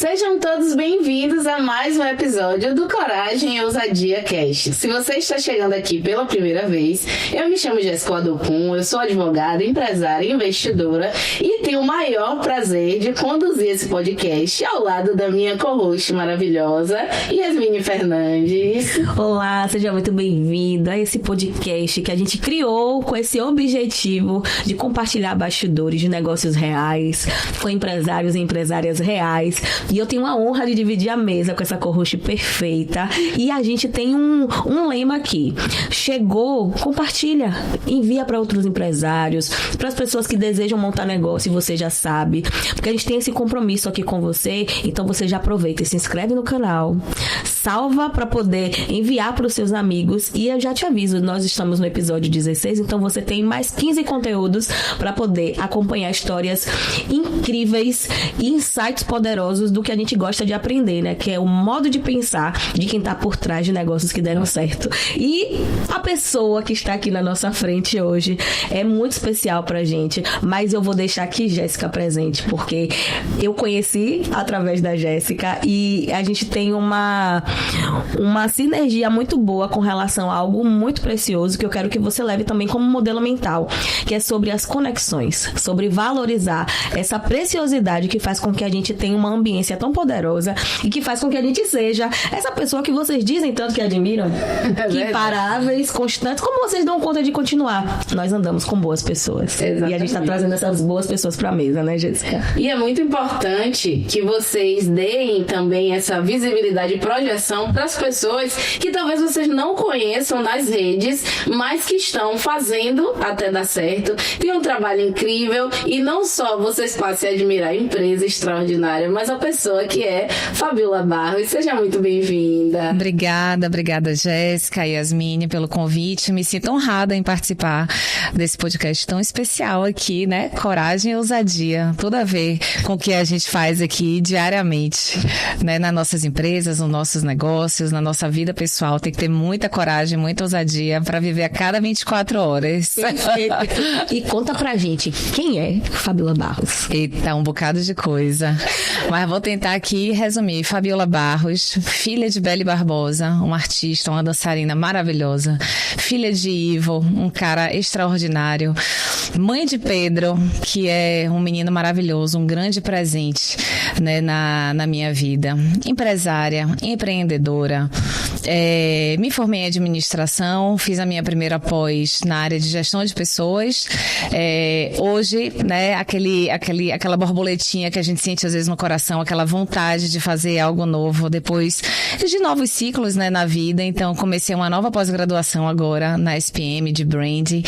Sejam todos bem-vindos a mais um episódio do Coragem e Ousadia Cast. Se você está chegando aqui pela primeira vez, eu me chamo Jéssica Adocum, eu sou advogada, empresária e investidora e tenho o maior prazer de conduzir esse podcast ao lado da minha co-host maravilhosa, Yasmine Fernandes. Olá, seja muito bem-vindo a esse podcast que a gente criou com esse objetivo de compartilhar bastidores de negócios reais, com empresários e empresárias reais. E eu tenho a honra de dividir a mesa com essa co-host perfeita. E a gente tem um lema aqui. Chegou, compartilha, envia para outros empresários, para as pessoas que desejam montar negócio, e você já sabe. Porque a gente tem esse compromisso aqui com você, então você já aproveita e se inscreve no canal, salva para poder enviar para os seus amigos. E eu já te aviso, nós estamos no episódio 16, então você tem mais 15 conteúdos para poder acompanhar histórias incríveis e insights poderosos do que a gente gosta de aprender, né? Que é o modo de pensar de quem tá por trás de negócios que deram certo. E a pessoa que está aqui na nossa frente hoje é muito especial pra gente, mas eu vou deixar aqui Jéssica presente, porque eu conheci através da Jéssica e a gente tem uma sinergia muito boa com relação a algo muito precioso que eu quero que você leve também como modelo mental, que é sobre as conexões, sobre valorizar essa preciosidade que faz com que a gente tenha uma ambiência tão poderosa e que faz com que a gente seja essa pessoa que vocês dizem tanto que admiram, imparáveis, constantes. Como vocês dão conta de continuar? Nós andamos com boas pessoas. Exatamente. E a gente tá trazendo essas boas pessoas pra mesa, né, Jéssica? E é muito importante que vocês deem também essa visibilidade e projeção para as pessoas que talvez vocês não conheçam nas redes, mas que estão fazendo até dar certo. Tem um trabalho incrível e não só vocês passem a admirar a empresa extraordinária, mas a pessoa que é Fabiola Barros. Seja muito bem-vinda. Obrigada, Jéssica e Yasmine, pelo convite. Me sinto honrada em participar desse podcast tão especial aqui, né? Coragem e ousadia. Tudo a ver com o que a gente faz aqui diariamente, né? Nas nossas empresas, nos nossos negócios, na nossa vida pessoal. Tem que ter muita coragem, muita ousadia para viver a cada 24 horas. E conta pra gente, quem é Fabiola Barros? Eita, um bocado de coisa. Mas vou tentar aqui resumir. Fabiola Barros, filha de Beli Barbosa, uma artista, uma dançarina maravilhosa, filha de Ivo, um cara extraordinário, mãe de Pedro, que é um menino maravilhoso, um grande presente, né, na minha vida, empresária, empreendedora. Me formei em administração, fiz a minha primeira pós na área de gestão de pessoas. Hoje, né, aquela borboletinha que a gente sente às vezes no coração, aquela vontade de fazer algo novo, depois de novos ciclos, né, na vida. Então, comecei uma nova pós-graduação agora na SPM de Branding.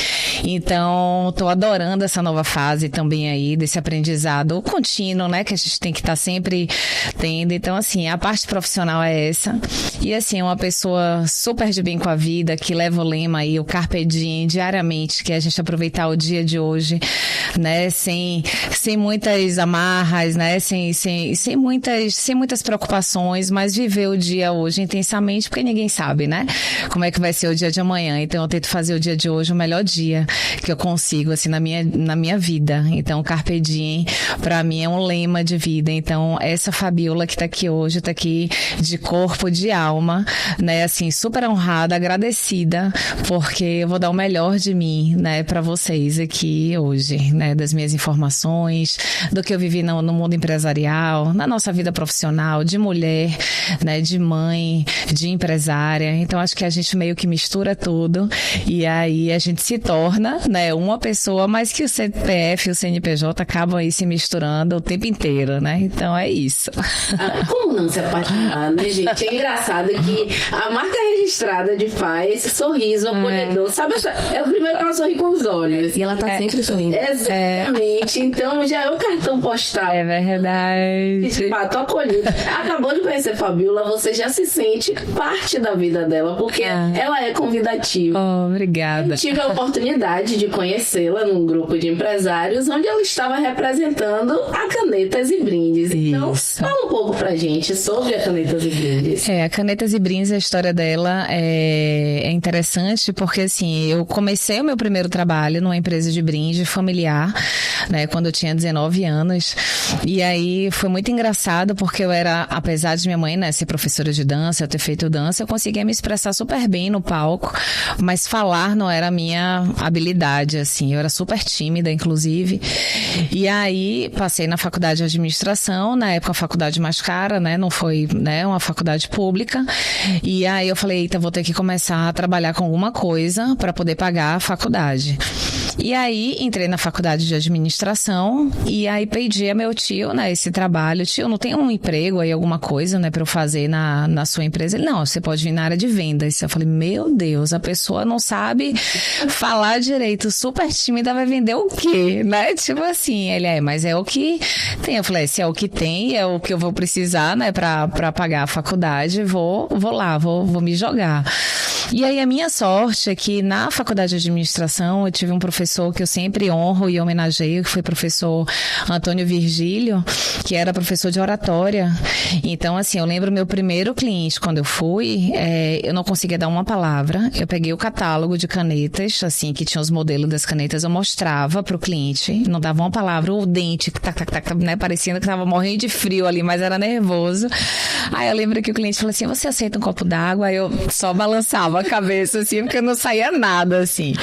Então, estou adorando essa nova fase também aí, desse aprendizado contínuo, né, que a gente tem que estar sempre tendo. Então, assim, a parte profissional é essa. E, assim, uma pessoa super de bem com a vida, que leva o lema aí, o Carpe Diem, diariamente, que é a gente aproveitar o dia de hoje, né, sem muitas amarras, né, sem muitas preocupações, mas viver o dia hoje intensamente, porque ninguém sabe, né, como é que vai ser o dia de amanhã. Então eu tento fazer o dia de hoje o melhor dia que eu consigo, assim, na minha vida. Então o Carpe Diem, pra mim, é um lema de vida. Então essa Fabiola que tá aqui hoje, tá aqui de corpo, de alma, né, assim, super honrada, agradecida, porque eu vou dar o melhor de mim, né, pra vocês aqui hoje, né, das minhas informações, do que eu vivi no mundo empresarial, na nossa vida profissional, de mulher, né, de mãe, de empresária. Então acho que a gente meio que mistura tudo e aí a gente se torna, né, uma pessoa, mas que o CPF e o CNPJ acabam aí se misturando o tempo inteiro, né? Então é isso. Como não se apaixonar, né, gente? É engraçado que a marca registrada de Fá, esse sorriso acolhedor, sabe? É o primeiro que ela sorri com os olhos. E ela tá sempre sorrindo. Exatamente. Então já é o cartão postal. É verdade. De fato, acolhido. Acabou de conhecer Fabiola, você já se sente parte da vida dela, porque ela é convidativa. Oh, obrigada. Eu tive a oportunidade de conhecê-la num grupo de empresários, onde ela estava representando a Canetas e Brindes. Então, fala um pouco pra gente sobre a Canetas e Brindes. A Canetas e Brindes a história dela é interessante porque, assim, eu comecei o meu primeiro trabalho numa empresa de brinde familiar, né, quando eu tinha 19 anos. E aí foi muito engraçado porque eu era, apesar de minha mãe, né, ser professora de dança, eu ter feito dança, eu conseguia me expressar super bem no palco, mas falar não era a minha habilidade, assim. Eu era super tímida, inclusive. E aí passei na faculdade de administração, na época a faculdade mais cara, né, não foi, né, uma faculdade pública. E aí eu falei, eita, vou ter que começar a trabalhar com alguma coisa para poder pagar a faculdade. E aí entrei na faculdade de administração e aí pedi a meu tio, né, esse trabalho. Tio, não tem um emprego aí, alguma coisa, né, pra eu fazer na sua empresa? Ele, não, você pode vir na área de vendas. Eu falei, meu Deus, a pessoa não sabe falar direito, super tímida, vai vender o quê, né? Tipo assim, ele mas é o que tem. Eu falei, se é o que tem, é o que eu vou precisar, né, pra pagar a faculdade, vou lá, vou me jogar. E aí a minha sorte é que na faculdade de administração eu tive um professor que eu sempre honro e homenageio, que foi o professor Antônio Virgílio, que era professor de oratória. Então, assim, eu lembro meu primeiro cliente, quando eu fui, eu não conseguia dar uma palavra. Eu peguei o catálogo de canetas, assim, que tinha os modelos das canetas, eu mostrava pro cliente, não dava uma palavra, o dente, né, parecendo que tava morrendo de frio ali, mas era nervoso. Aí eu lembro que o cliente falou assim, você aceita um copo d'água? Aí eu só balançava a cabeça, assim, porque não saía nada, assim.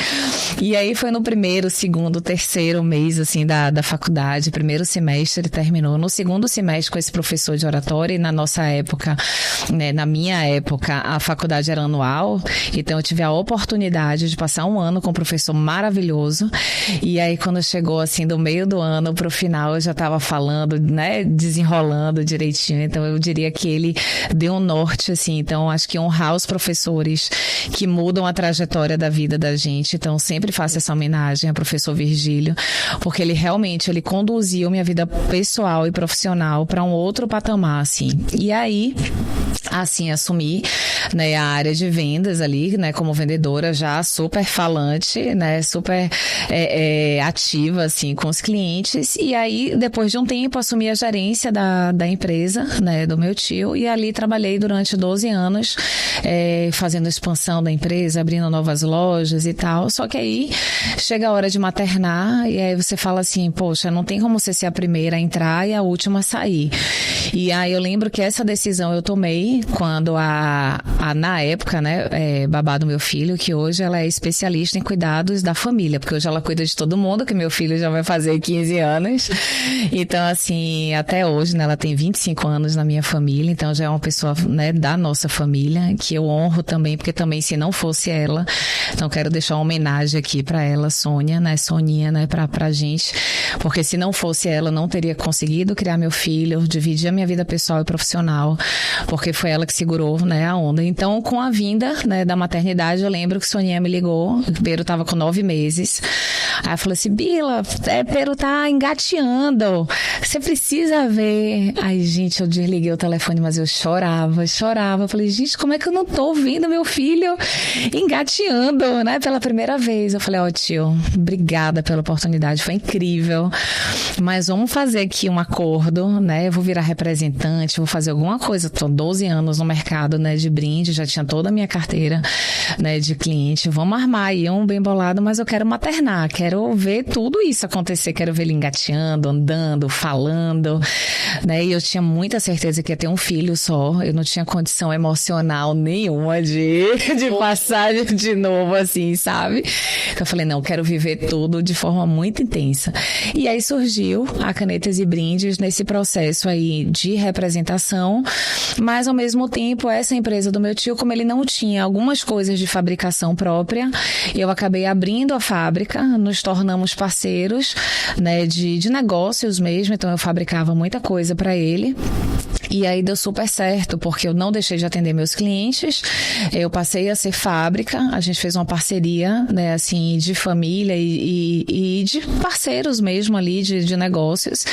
E aí foi no primeiro, segundo, terceiro mês, assim, da faculdade, primeiro semestre terminou. No segundo semestre com esse professor de oratória, e na nossa época, né, na minha época, a faculdade era anual, então eu tive a oportunidade de passar um ano com um professor maravilhoso. E aí quando chegou, assim, do meio do ano pro final, eu já tava falando, né, desenrolando direitinho. Então eu diria que ele deu um norte, assim. Então acho que honrar os professores que mudam a trajetória da vida da gente. Então sempre faço essa homenagem ao professor Virgílio, porque ele realmente, ele conduziu minha vida pessoal e profissional para um outro patamar, assim. E aí, assim, assumi, né, a área de vendas ali, né, como vendedora já super falante, né, super ativa, assim, com os clientes. E aí, depois de um tempo, assumi a gerência da empresa, né, do meu tio, e ali trabalhei durante 12 anos, fazendo expansão da empresa, abrindo novas lojas e tal. Só que aí chega a hora de maternar e aí você fala assim, poxa, não tem como você ser a primeira a entrar e a última a sair. E aí eu lembro que essa decisão eu tomei quando na época, né, babá do meu filho, que hoje ela é especialista em cuidados da família, porque hoje ela cuida de todo mundo, que meu filho já vai fazer 15 anos. Então, assim, até hoje, né, ela tem 25 anos na minha família, então já é uma pessoa, né, da nossa família, que eu honro também, porque também se não fosse ela, então quero deixar uma homenagem aqui pra ela, Sônia, né, Soninha, né, pra gente, porque se não fosse ela, não teria conseguido criar meu filho, dividir a minha vida pessoal e profissional, porque foi ela que segurou, né, a onda. Então, com a vinda, né, da maternidade, eu lembro que Soninha me ligou, o Pedro tava com 9 meses, aí falou assim, Bila, Pedro tá engateando, você precisa ver. Aí, gente, eu desliguei o telefone, mas eu chorava, eu falei, gente, como é que eu não tô ouvindo meu filho engateando, né, pela primeira vez? Eu falei, tio, obrigada pela oportunidade, foi incrível, mas vamos fazer aqui um acordo, né, eu vou virar representante, vou fazer alguma coisa, tô 12 anos no mercado, né, de brinde, já tinha toda a minha carteira, né, de cliente, vamos armar aí um bem bolado, mas eu quero maternar, quero ver tudo isso acontecer, quero ver ele engateando, andando, falando, né, e eu tinha muita certeza que ia ter um filho só, eu não tinha condição emocional nenhuma de passar de novo, assim, sabe? Então eu falei, não, eu quero viver tudo de forma muito intensa. E aí surgiu a Canetas e Brindes nesse processo aí de representação, mas ao mesmo tempo essa empresa do meu tio, como ele não tinha algumas coisas de fabricação própria, eu acabei abrindo a fábrica, nos tornamos parceiros, né, de negócios mesmo, então eu fabricava muita coisa para ele. E aí deu super certo, porque eu não deixei de atender meus clientes, eu passei a ser fábrica, a gente fez uma parceria, né, assim, de família e de parceiros mesmo ali, de negócios,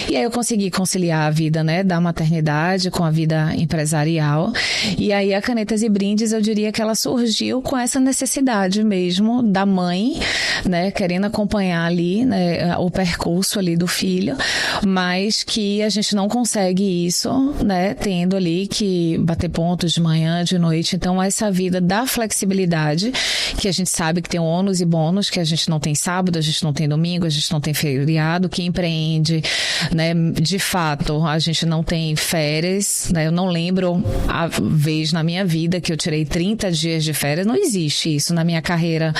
e aí eu consegui conciliar a vida, né, da maternidade com a vida empresarial, e aí a Canetas e Brindes, eu diria que ela surgiu com essa necessidade mesmo da mãe, né, querendo acompanhar ali, né, o percurso ali do filho, mas que a gente não consegue isso mesmo, né, tendo ali que bater pontos de manhã, de noite. Então, essa vida da flexibilidade, que a gente sabe que tem ônus e bônus, que a gente não tem sábado, a gente não tem domingo, a gente não tem feriado, que empreende, né, de fato, a gente não tem férias, né, eu não lembro a vez na minha vida que eu tirei 30 dias de férias, não existe isso na minha carreira,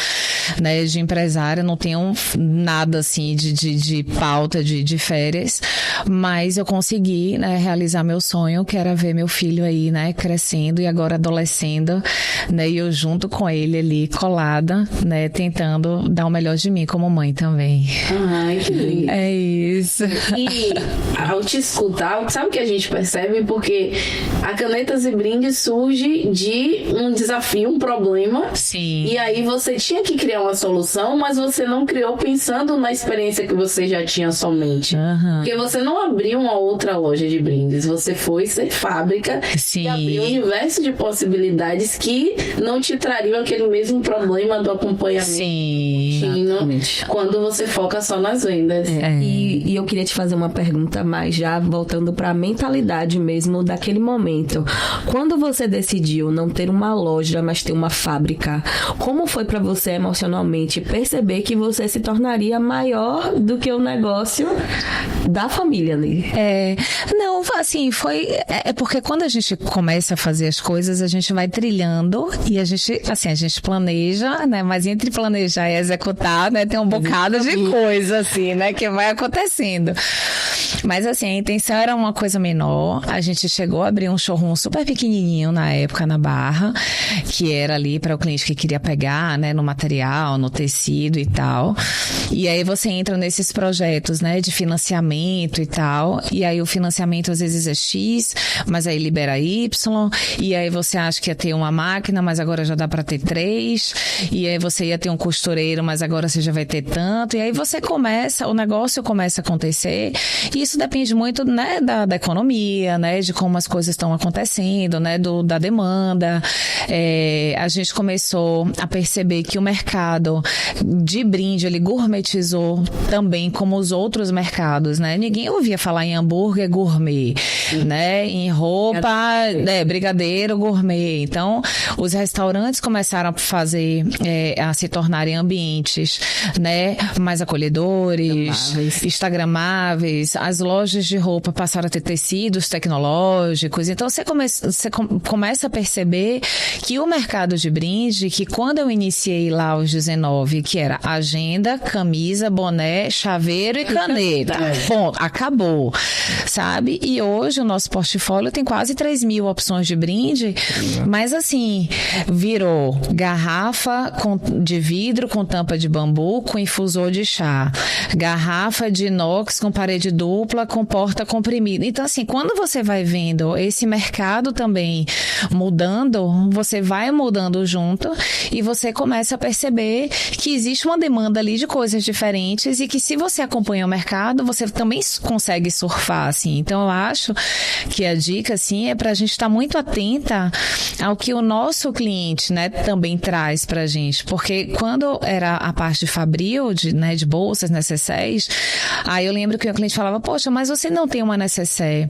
né, de empresária, não tenho nada assim de pauta de férias, mas eu consegui, né, realizar meu sonho, que era ver meu filho aí, né, crescendo e agora adolescendo, né, e eu junto com ele ali, colada, né, tentando dar o melhor de mim como mãe também. Ai, que lindo. É isso. E ao te escutar, sabe o que a gente percebe? Porque a Canetas e Brindes surge de um desafio, um problema. Sim. E aí você tinha que criar uma solução, mas você não criou pensando na experiência que você já tinha somente. Porque você não abriu uma outra loja de brindes, você foi ser fábrica. Sim. E abriu um universo de possibilidades que não te trariam aquele mesmo problema do acompanhamento. Sim. Exatamente. Quando você foca só nas vendas. E eu queria te fazer uma pergunta, mas já voltando para a mentalidade mesmo daquele momento. Quando você decidiu não ter uma loja, mas ter uma fábrica, como foi para você emocionalmente perceber que você se tornaria maior do que o negócio da família ali? Não, assim, é porque quando a gente começa a fazer as coisas, a gente vai trilhando e a gente planeja, né, mas entre planejar e executar, né, tem um bocado de coisa, assim, né, que vai acontecendo. Mas, assim, a intenção era uma coisa menor. A gente chegou a abrir um showroom super pequenininho na época, na Barra, que era ali para o cliente que queria pegar, né, no material, no tecido e tal. E aí você entra nesses projetos, né, de financiamento e tal. E aí o financiamento às vezes é X, mas aí libera Y. E aí você acha que ia ter uma máquina, mas agora já dá para ter 3. E aí você ia ter um costureiro, mas agora você já vai ter tanto. E aí o negócio começa a acontecer. E isso depende muito, né, da economia, né, de como as coisas estão acontecendo, né, da demanda. A gente começou a perceber que o mercado de brinde, ele gourmetizou também como os outros mercados, né? Ninguém ouvia falar em hambúrguer gourmet, né? Em roupa, brigadeiro gourmet. Então, os restaurantes começaram a fazer, a se tornarem ambientes, né, mais acolhedores, instagramáveis. As lojas de roupa passaram a ter tecidos tecnológicos. Então, você começa a perceber que o mercado de brinde, que quando eu iniciei lá aos 19, que era agenda, camisa, boné, chaveiro e caneta. Bom, acabou, sabe? E hoje o nosso portfólio tem quase 3.000 opções de brinde, mas assim, virou garrafa de vidro com tampa de bambu com infusor de chá, garrafa de inox com parede dupla com porta comprimida. Então, assim, quando você vai vendo esse mercado também mudando, você vai mudando junto e você começa a perceber que existe uma demanda ali de coisas diferentes e que se você acompanha o mercado, você também consegue surfar, assim. Então, eu acho que a dica, assim, é pra gente estar muito atenta ao que o nosso cliente, né, também traz pra gente. Porque quando era a parte de fabril, de bolsas, necessárias, aí eu lembro que o cliente falava, poxa, mas você não tem uma necessaire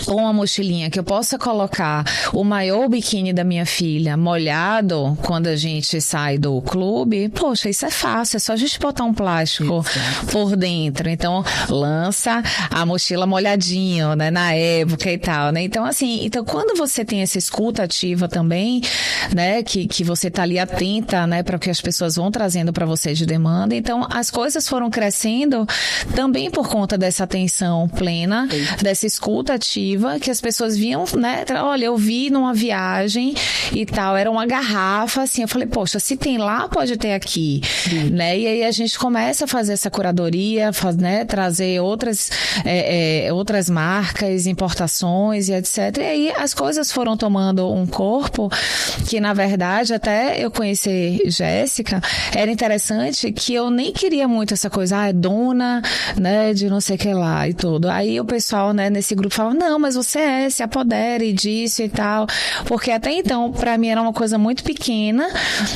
ou uma mochilinha que eu possa colocar o maior biquíni da minha filha molhado quando a gente sai do clube? Poxa, isso é fácil, é só a gente botar um plástico por dentro. Então, lança a mochila molhadinho, né, na época e tal, né? Então, assim, quando você tem essa escuta ativa também, né, que você tá ali atenta, né, para o que as pessoas vão trazendo para você de demanda, então as coisas foram crescendo também por conta dessa atenção plena, dessa escuta ativa, que as pessoas viam, né, olha, eu vi numa viagem e tal, era uma garrafa, assim, eu falei, poxa, se tem lá, pode ter aqui, né, e aí a gente começa a fazer essa curadoria, né, trazer outras marcas, importações e etc, e aí as coisas foram tomando um corpo que, na verdade, até eu conhecer Jéssica, era interessante que eu nem queria muito essa coisa, é dona, né, de não sei o que lá e tudo. Aí o pessoal, né, nesse grupo falava, não, mas você se apodere disso e tal, porque até então, pra mim era uma coisa muito pequena,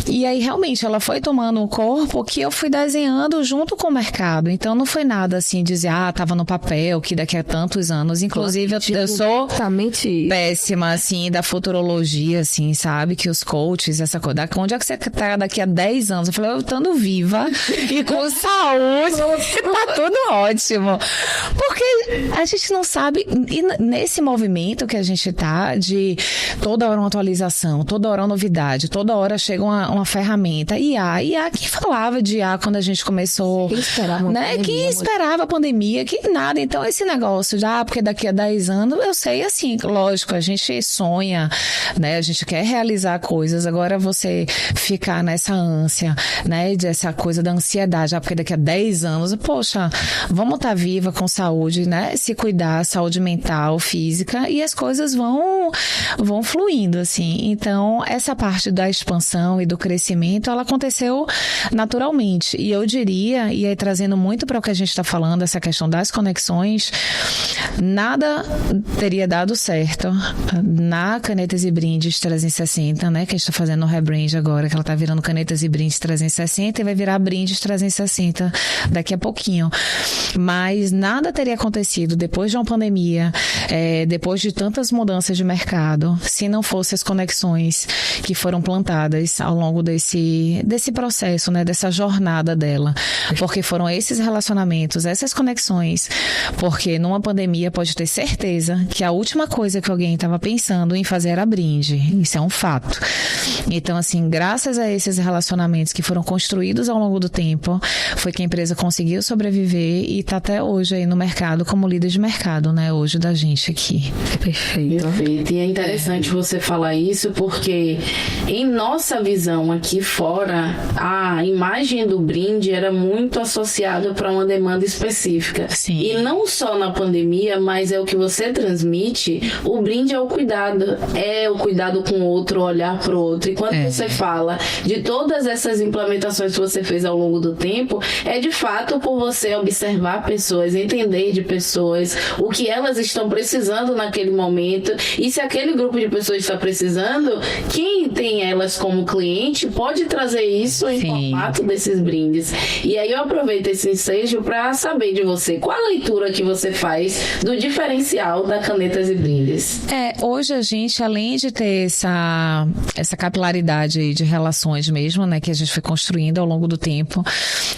e aí realmente ela foi tomando um corpo que eu fui desenhando junto com o mercado. Então não foi nada assim, dizer, tava no papel, que daqui a tantos anos, inclusive Inclusive, eu sou exatamente péssima, assim, da futurologia, assim, sabe? Que os coaches, essa coisa, onde é que você tá daqui a 10 anos? Eu falei, eu estando viva e com saúde, tá tudo ótimo. Porque a gente não sabe, e nesse movimento que a gente tá, de toda hora uma atualização, toda hora uma novidade, toda hora chega uma ferramenta, IA, quem falava de IA quando a gente começou, quem esperava, né? Quem esperava a pandemia, que nada. Então, esse negócio já, porque daqui a 10 anos, eu sei, assim, lógico, a gente sonha, né? A gente quer realizar coisas, agora você ficar nessa ânsia, né? Dessa coisa da ansiedade, já porque daqui a 10 anos, poxa, vamos estar viva com saúde, né? Se cuidar, saúde mental, física, e as coisas vão fluindo, assim. Então, essa parte da expansão e do crescimento, ela aconteceu naturalmente. E eu diria, e aí trazendo muito para o que a gente está falando, essa questão das conexões, nada teria dado certo na Canetas e Brindes 360, né? Que a gente está fazendo um rebrand agora, que ela está virando Canetas e Brindes 360 e vai virar Brindes 360 daqui a pouquinho. Mas nada teria acontecido depois de uma pandemia, depois de tantas mudanças de mercado, se não fossem as conexões que foram plantadas ao longo desse processo, né? Dessa jornada dela. Porque foram esses relacionamentos, essas conexões. Porque numa pandemia pode ter certeza que a última coisa que alguém estava pensando em fazer era brinde. Isso é um fato. Então, assim, graças a esses relacionamentos que foram construídos ao longo do tempo, foi que a empresa conseguiu sobreviver e está até hoje aí no mercado como líder de mercado, né? Hoje da gente aqui. Perfeito. E é interessante você falar isso porque em nossa visão aqui fora, a imagem do brinde era muito associada para uma demanda específica. Sim. E não só na pandemia, mas é o que você transmite, o brinde é o cuidado com o outro, olhar para o outro. E quando você fala de todas essas implementações que você fez ao longo do tempo, é de fato por você observar pessoas, entender de pessoas, o que elas estão precisando naquele momento, e se aquele grupo de pessoas está precisando, quem tem elas como cliente pode trazer isso em formato desses brindes. E aí eu aproveito esse ensejo para saber de você, qual a leitura que você faz do diferencial da Canetas e Brindes? Hoje a gente, além de ter essa capilaridade aí de relações mesmo, né, que a gente foi construindo ao longo do tempo,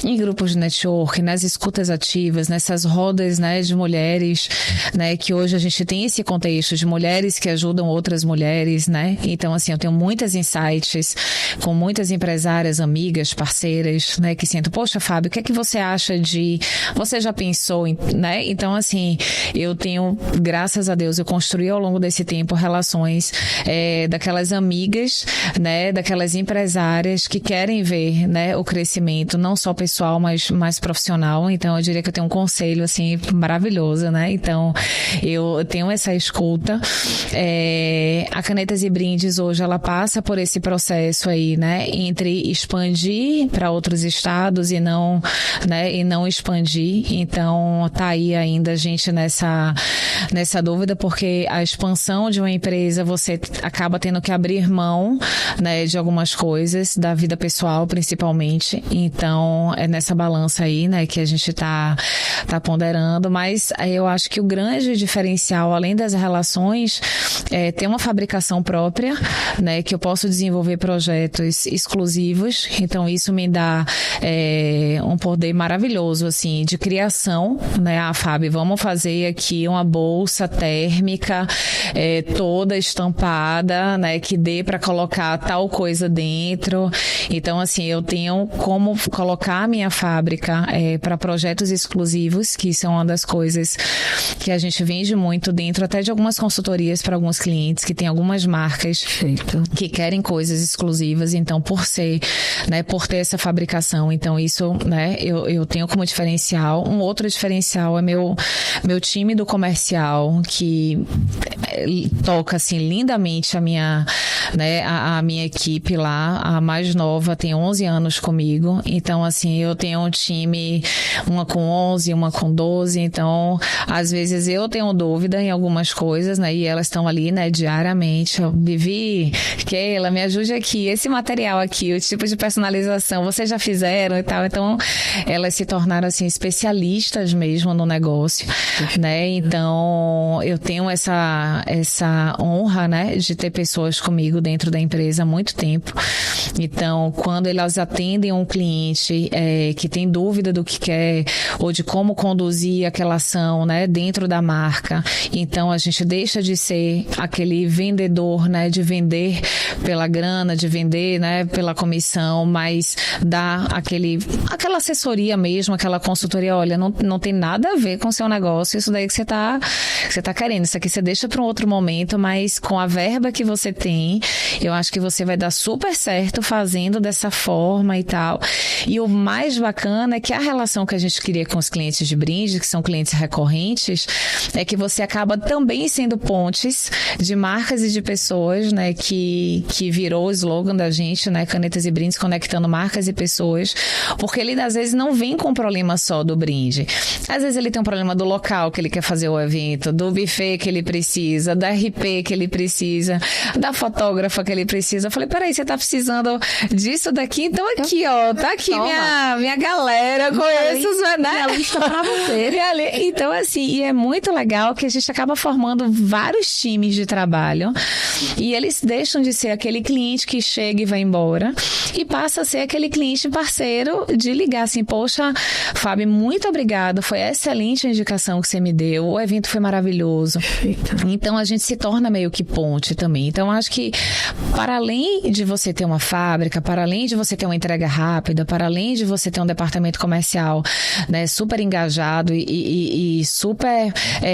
em grupos de network, nas escutas ativas, nessas rodas, né, de mulheres, né, que hoje a gente tem esse contexto de mulheres que ajudam outras mulheres, né, então assim, eu tenho muitas insights com muitas empresárias, amigas, parceiras, né, que sinto, poxa, Fábio, o que é que você acha de... Você já pensou em... né? Então, assim, eu tenho, graças a Deus, eu construí ao longo desse tempo relações daquelas amigas, né, daquelas empresárias que querem ver, né, o crescimento, não só pessoal, mas mais profissional. Então, eu diria que eu tenho um conselho, assim, maravilhoso, né? Então, eu tenho essa escuta. A Canetas e Brindes, hoje, ela passa por esse processo aí, né, entre expandir para outros estados e não, né, e não expandir. Então, tá aí ainda a gente nessa dúvida, porque a expansão de uma empresa, você acaba tendo que abrir mão, né, de algumas coisas, da vida pessoal, principalmente. Então, é nessa balança aí, né, que a gente tá ponderando, mas eu acho que o grande diferencial, além das relações, é ter uma fabricação própria, né, que eu posso desenvolver projetos exclusivos. Então, isso me dá um poder maravilhoso, assim, de criação, né? Fábio, vamos fazer aqui uma bolsa térmica toda estampada, né, que dê para colocar tal coisa dentro. Então, assim, eu tenho como colocar a minha fábrica para projetos exclusivos, que são uma das coisas que a gente vende muito dentro até de algumas consultorias para alguns clientes que tem algumas marcas que querem coisas exclusivas. Então, por ter essa fabricação, então isso, né, eu tenho como diferencial. Um outro diferencial é meu time do comercial, que toca, assim, lindamente a minha equipe lá. A mais nova tem 11 anos comigo. Então, assim, eu tenho um time, uma com 11, uma com 12. Então, às vezes eu tenho dúvida em algumas coisas, né, e elas estão ali, né, diariamente. Vivi, Keila, me ajude aqui. Esse material aqui, o tipo de personalização, vocês já fizeram e tal. Então, elas se tornaram, assim, especialistas mesmo no negócio, né? Então, Então, eu tenho essa honra, né, de ter pessoas comigo dentro da empresa há muito tempo. Então, quando elas atendem um cliente que tem dúvida do que quer ou de como conduzir aquela ação, né, dentro da marca, então a gente deixa de ser aquele vendedor, né, de vender pela grana, de vender, né, pela comissão, mas dá aquela assessoria mesmo, aquela consultoria, olha, não tem nada a ver com o seu negócio, isso daí que você tá querendo, isso aqui você deixa para um outro momento, mas com a verba que você tem, eu acho que você vai dar super certo fazendo dessa forma e tal. E o mais bacana é que a relação que a gente cria com os clientes de brinde, que são clientes recorrentes, é que você acaba também sendo pontes de marcas e de pessoas, né, que virou o slogan da gente, né, Canetas e Brindes conectando marcas e pessoas, porque ele às vezes não vem com um problema só do brinde. Às vezes ele tem um problema do local que ele quer fazer o evento, do buffet que ele precisa, da RP que ele precisa, da fotógrafa que ele precisa. Eu falei, peraí, você tá precisando disso daqui? Então aqui, ó, tá aqui minha galera, conheço os... Né? Minha lista pra você. Então, assim, e é muito legal que a gente acaba formando vários times de trabalho e eles deixam de ser aquele cliente que chega e vai embora e passa a ser aquele cliente parceiro de ligar assim, poxa, Fábio, muito obrigado, foi excelente a indicação que você me deu, o evento foi maravilhoso. Então, a gente se torna meio que ponte também. Então, acho que para além de você ter uma fábrica, para além de você ter uma entrega rápida, para além de você ter um departamento comercial, né, super engajado e super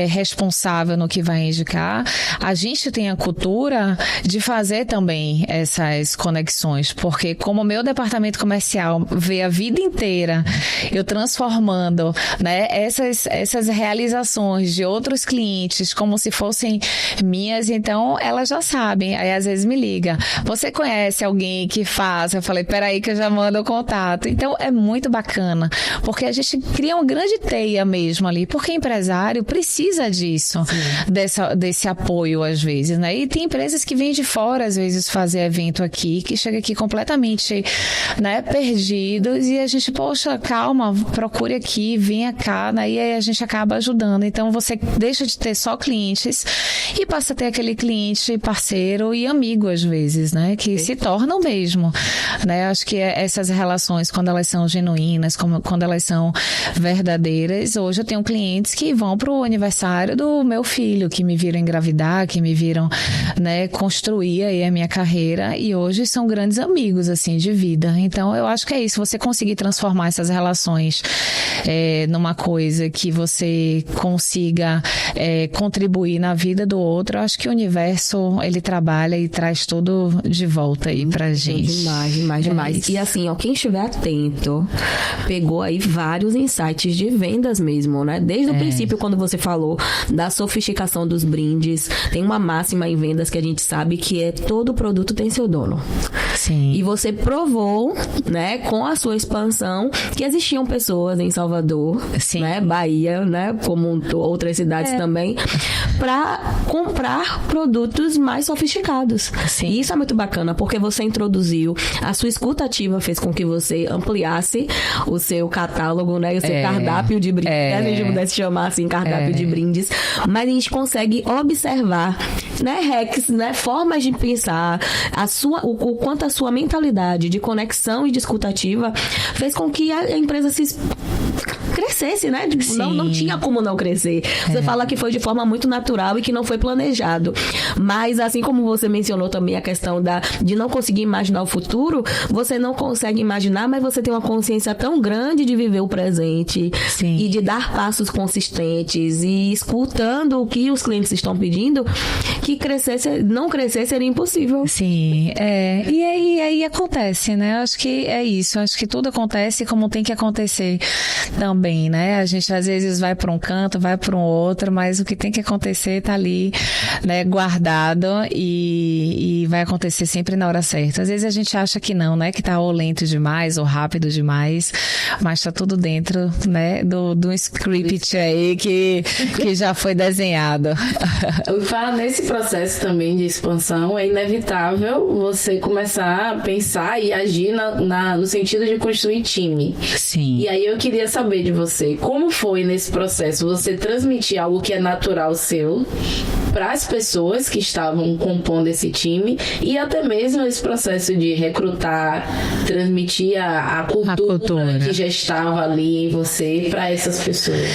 responsável no que vai indicar, a gente tem a cultura de fazer também essas conexões, porque como o meu departamento comercial vê a vida inteira eu transformando, né, essas realizações de outros clientes como se fossem minhas, então elas já sabem, aí às vezes me liga, você conhece alguém que faz? Eu falei, peraí que eu já mando o contato. Então é muito bacana, porque a gente cria uma grande teia mesmo ali, porque empresário precisa disso, desse apoio às vezes, né? E tem empresas que vêm de fora às vezes fazer evento aqui, que chega aqui completamente, né, perdidos, e a gente, poxa, calma, procure aqui, venha cá, né? E aí a gente acaba ajudando. Então você deixa de ter só clientes e passa a ter aquele cliente parceiro e amigo às vezes, né? Que se tornam mesmo, né? Acho que essas relações, quando elas são genuínas, quando elas são verdadeiras, hoje eu tenho clientes que vão pro aniversário do meu filho, que me viram engravidar, que me viram, né, construir aí a minha carreira, e hoje são grandes amigos, assim, de vida. Então, eu acho que é isso, você conseguir transformar essas relações numa coisa que você consiga contribuir na vida do outro. Eu acho que o universo, ele trabalha e traz tudo de volta aí pra gente. Demais. E assim, ó, quem estiver atento, pegou aí vários insights de vendas mesmo, né? Desde o princípio, quando você falou da sofisticação dos brindes, tem uma máxima em vendas que a gente sabe que é todo produto tem seu dono. Sim. E você provou, né, com a sua expansão, que existiam pessoas em Salvador, sim, né, Bahia, né, como outras cidades também, para comprar produtos mais sofisticados. Sim. E isso é muito bacana, porque você introduziu, a sua escuta ativa fez com que você ampliasse o seu catálogo, né, o seu cardápio de brindes, se a gente pudesse chamar assim, cardápio de brindes, mas a gente consegue observar, né, hacks, né, formas de pensar, o quanto a sua mentalidade de conexão e de escuta ativa fez com que a empresa crescesse, né? Não tinha como não crescer. Você fala que foi de forma muito natural e que não foi planejado. Mas, assim como você mencionou também a questão de não conseguir imaginar o futuro, você não consegue imaginar, mas você tem uma consciência tão grande de viver o presente. Sim. E de dar passos consistentes e escutando o que os clientes estão pedindo, que não crescer seria impossível. Sim, e aí acontece, né? Acho que é isso, acho que tudo acontece como tem que acontecer também, né? A gente às vezes vai para um canto, vai para um outro, mas o que tem que acontecer tá ali, né, guardado e vai acontecer sempre na hora certa. Às vezes a gente acha que não, né? Que tá ou lento demais ou rápido demais, mas tá tudo dentro, né, do script aí que já foi desenhado. Nesse processo também de expansão, é inevitável você começar a pensar e agir no sentido de construir time. Sim. E aí eu queria saber de de você. Como foi nesse processo você transmitir algo que é natural seu para as pessoas que estavam compondo esse time e até mesmo esse processo de recrutar, transmitir a cultura que já estava ali em você para essas pessoas?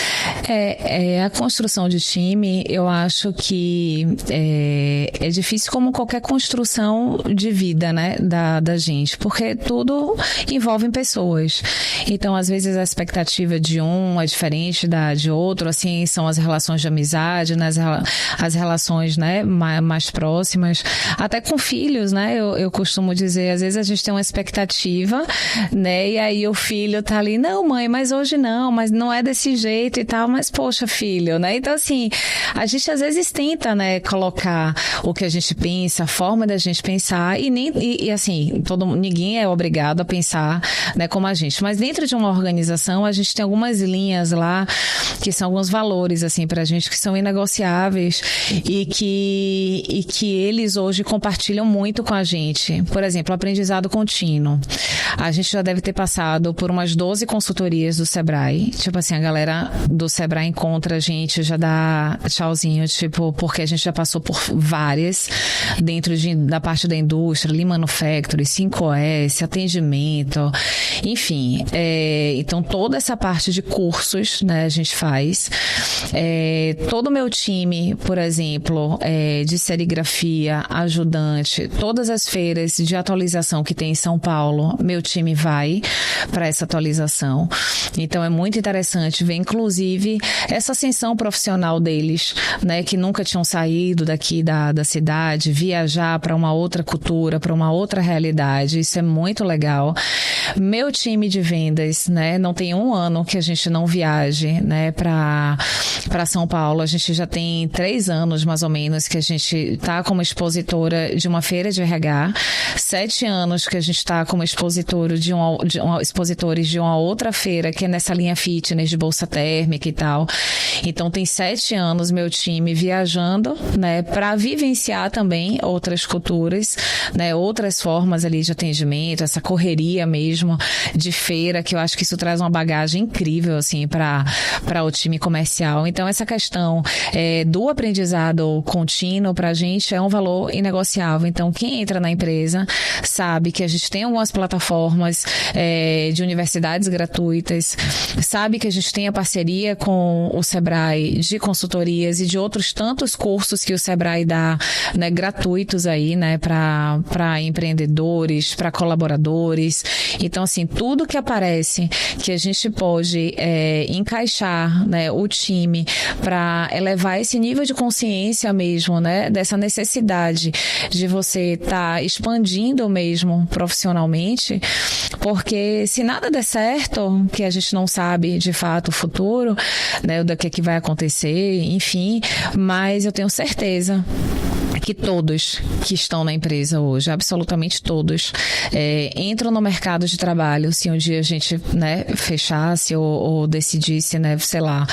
A construção de time, eu acho que é difícil como qualquer construção de vida, né, da gente, porque tudo envolve pessoas. Então, às vezes, a expectativa de um é diferente de outro, assim, são as relações de amizade, né, as relações, né, mais próximas, até com filhos, né, eu costumo dizer, às vezes a gente tem uma expectativa, né, e aí o filho tá ali, não, mãe, mas hoje não, mas não é desse jeito e tal, mas poxa, filho, né, então assim, a gente às vezes tenta, né, colocar o que a gente pensa, a forma da gente pensar e assim, ninguém é obrigado a pensar, né, como a gente, mas dentro de uma organização a gente tem algumas linhas lá que são alguns valores, assim, pra gente que são inegociáveis e que eles hoje compartilham muito com a gente. Por exemplo, aprendizado contínuo. A gente já deve ter passado por umas 12 consultorias do Sebrae. Tipo assim, a galera do Sebrae encontra a gente, já dá tchauzinho, tipo, porque a gente já passou por várias dentro da parte da indústria, Lean Manufacturing, 5S, atendimento, enfim. Então, toda essa parte de cursos, né, a gente faz. Todo o meu time, por exemplo, de serigrafia, ajudante, todas as feiras de atualização que tem em São Paulo, meu time vai para essa atualização. Então, é muito interessante ver, inclusive, essa ascensão profissional deles, né, que nunca tinham saído daqui da cidade, viajar para uma outra cultura, para uma outra realidade. Isso é muito legal. Meu time de vendas, né, não tem um ano que a gente não viaje, né, para São Paulo. A gente já tem 3 anos, mais ou menos, que a gente está como expositora de uma feira de RH, 7 anos que a gente está como expositores de uma outra feira, que é nessa linha fitness de bolsa térmica e tal. Então, tem 7 anos meu time viajando, né, para vivenciar também outras culturas, né, outras formas ali de atendimento, essa correria mesmo de feira, que eu acho que isso traz uma bagagem incrível, assim, para o time comercial. Então, essa questão do aprendizado contínuo pra gente é um valor inegociável. Então, quem entra na empresa sabe que a gente tem algumas plataformas de universidades gratuitas, sabe que a gente tem a parceria com o Sebrae de consultorias e de outros tantos cursos que o Sebrae dá, né, gratuitos aí, né, para empreendedores, para colaboradores. Então, assim, tudo que aparece que a gente pode encaixar, né, o time para elevar esse nível de consciência mesmo, né, dessa necessidade de você estar expandindo mesmo profissionalmente, porque se nada der certo, que a gente não sabe de fato o futuro, né, do que vai acontecer, enfim, mas eu tenho certeza que todos que estão na empresa hoje, absolutamente todos, entram no mercado de trabalho, se um dia a gente, né, fechasse ou decidisse, né, sei lá,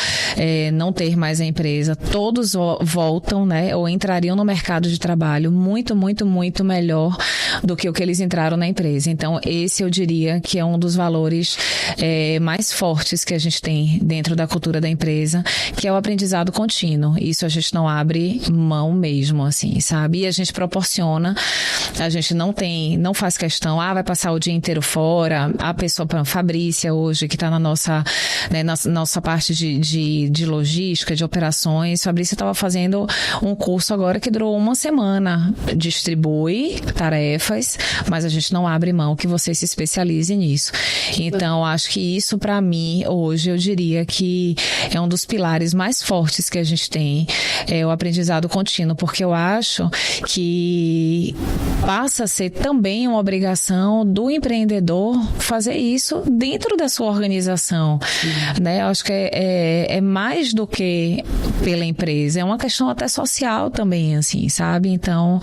não ter mais a empresa, todos voltam, né, ou entrariam no mercado de trabalho muito, muito, muito melhor do que o que eles entraram na empresa. Então, esse eu diria que é um dos valores mais fortes que a gente tem dentro da cultura da empresa, que é o aprendizado contínuo. Isso a gente não abre mão mesmo, assim, sabe? E a gente proporciona, a gente não faz questão, vai passar o dia inteiro fora. A pessoa, Fabrícia hoje, que está na nossa parte de logística, de operações, Fabrícia estava fazendo um curso agora que durou 1 semana, distribui tarefas, mas a gente não abre mão que você se especialize nisso. Então, acho que isso, para mim, hoje, eu diria que é um dos pilares mais fortes que a gente tem, é o aprendizado contínuo, porque eu acho que passa a ser também uma obrigação do empreendedor fazer isso dentro da sua organização, né? Eu acho que é mais do que pela empresa, é uma questão até social também, assim, sabe? Então,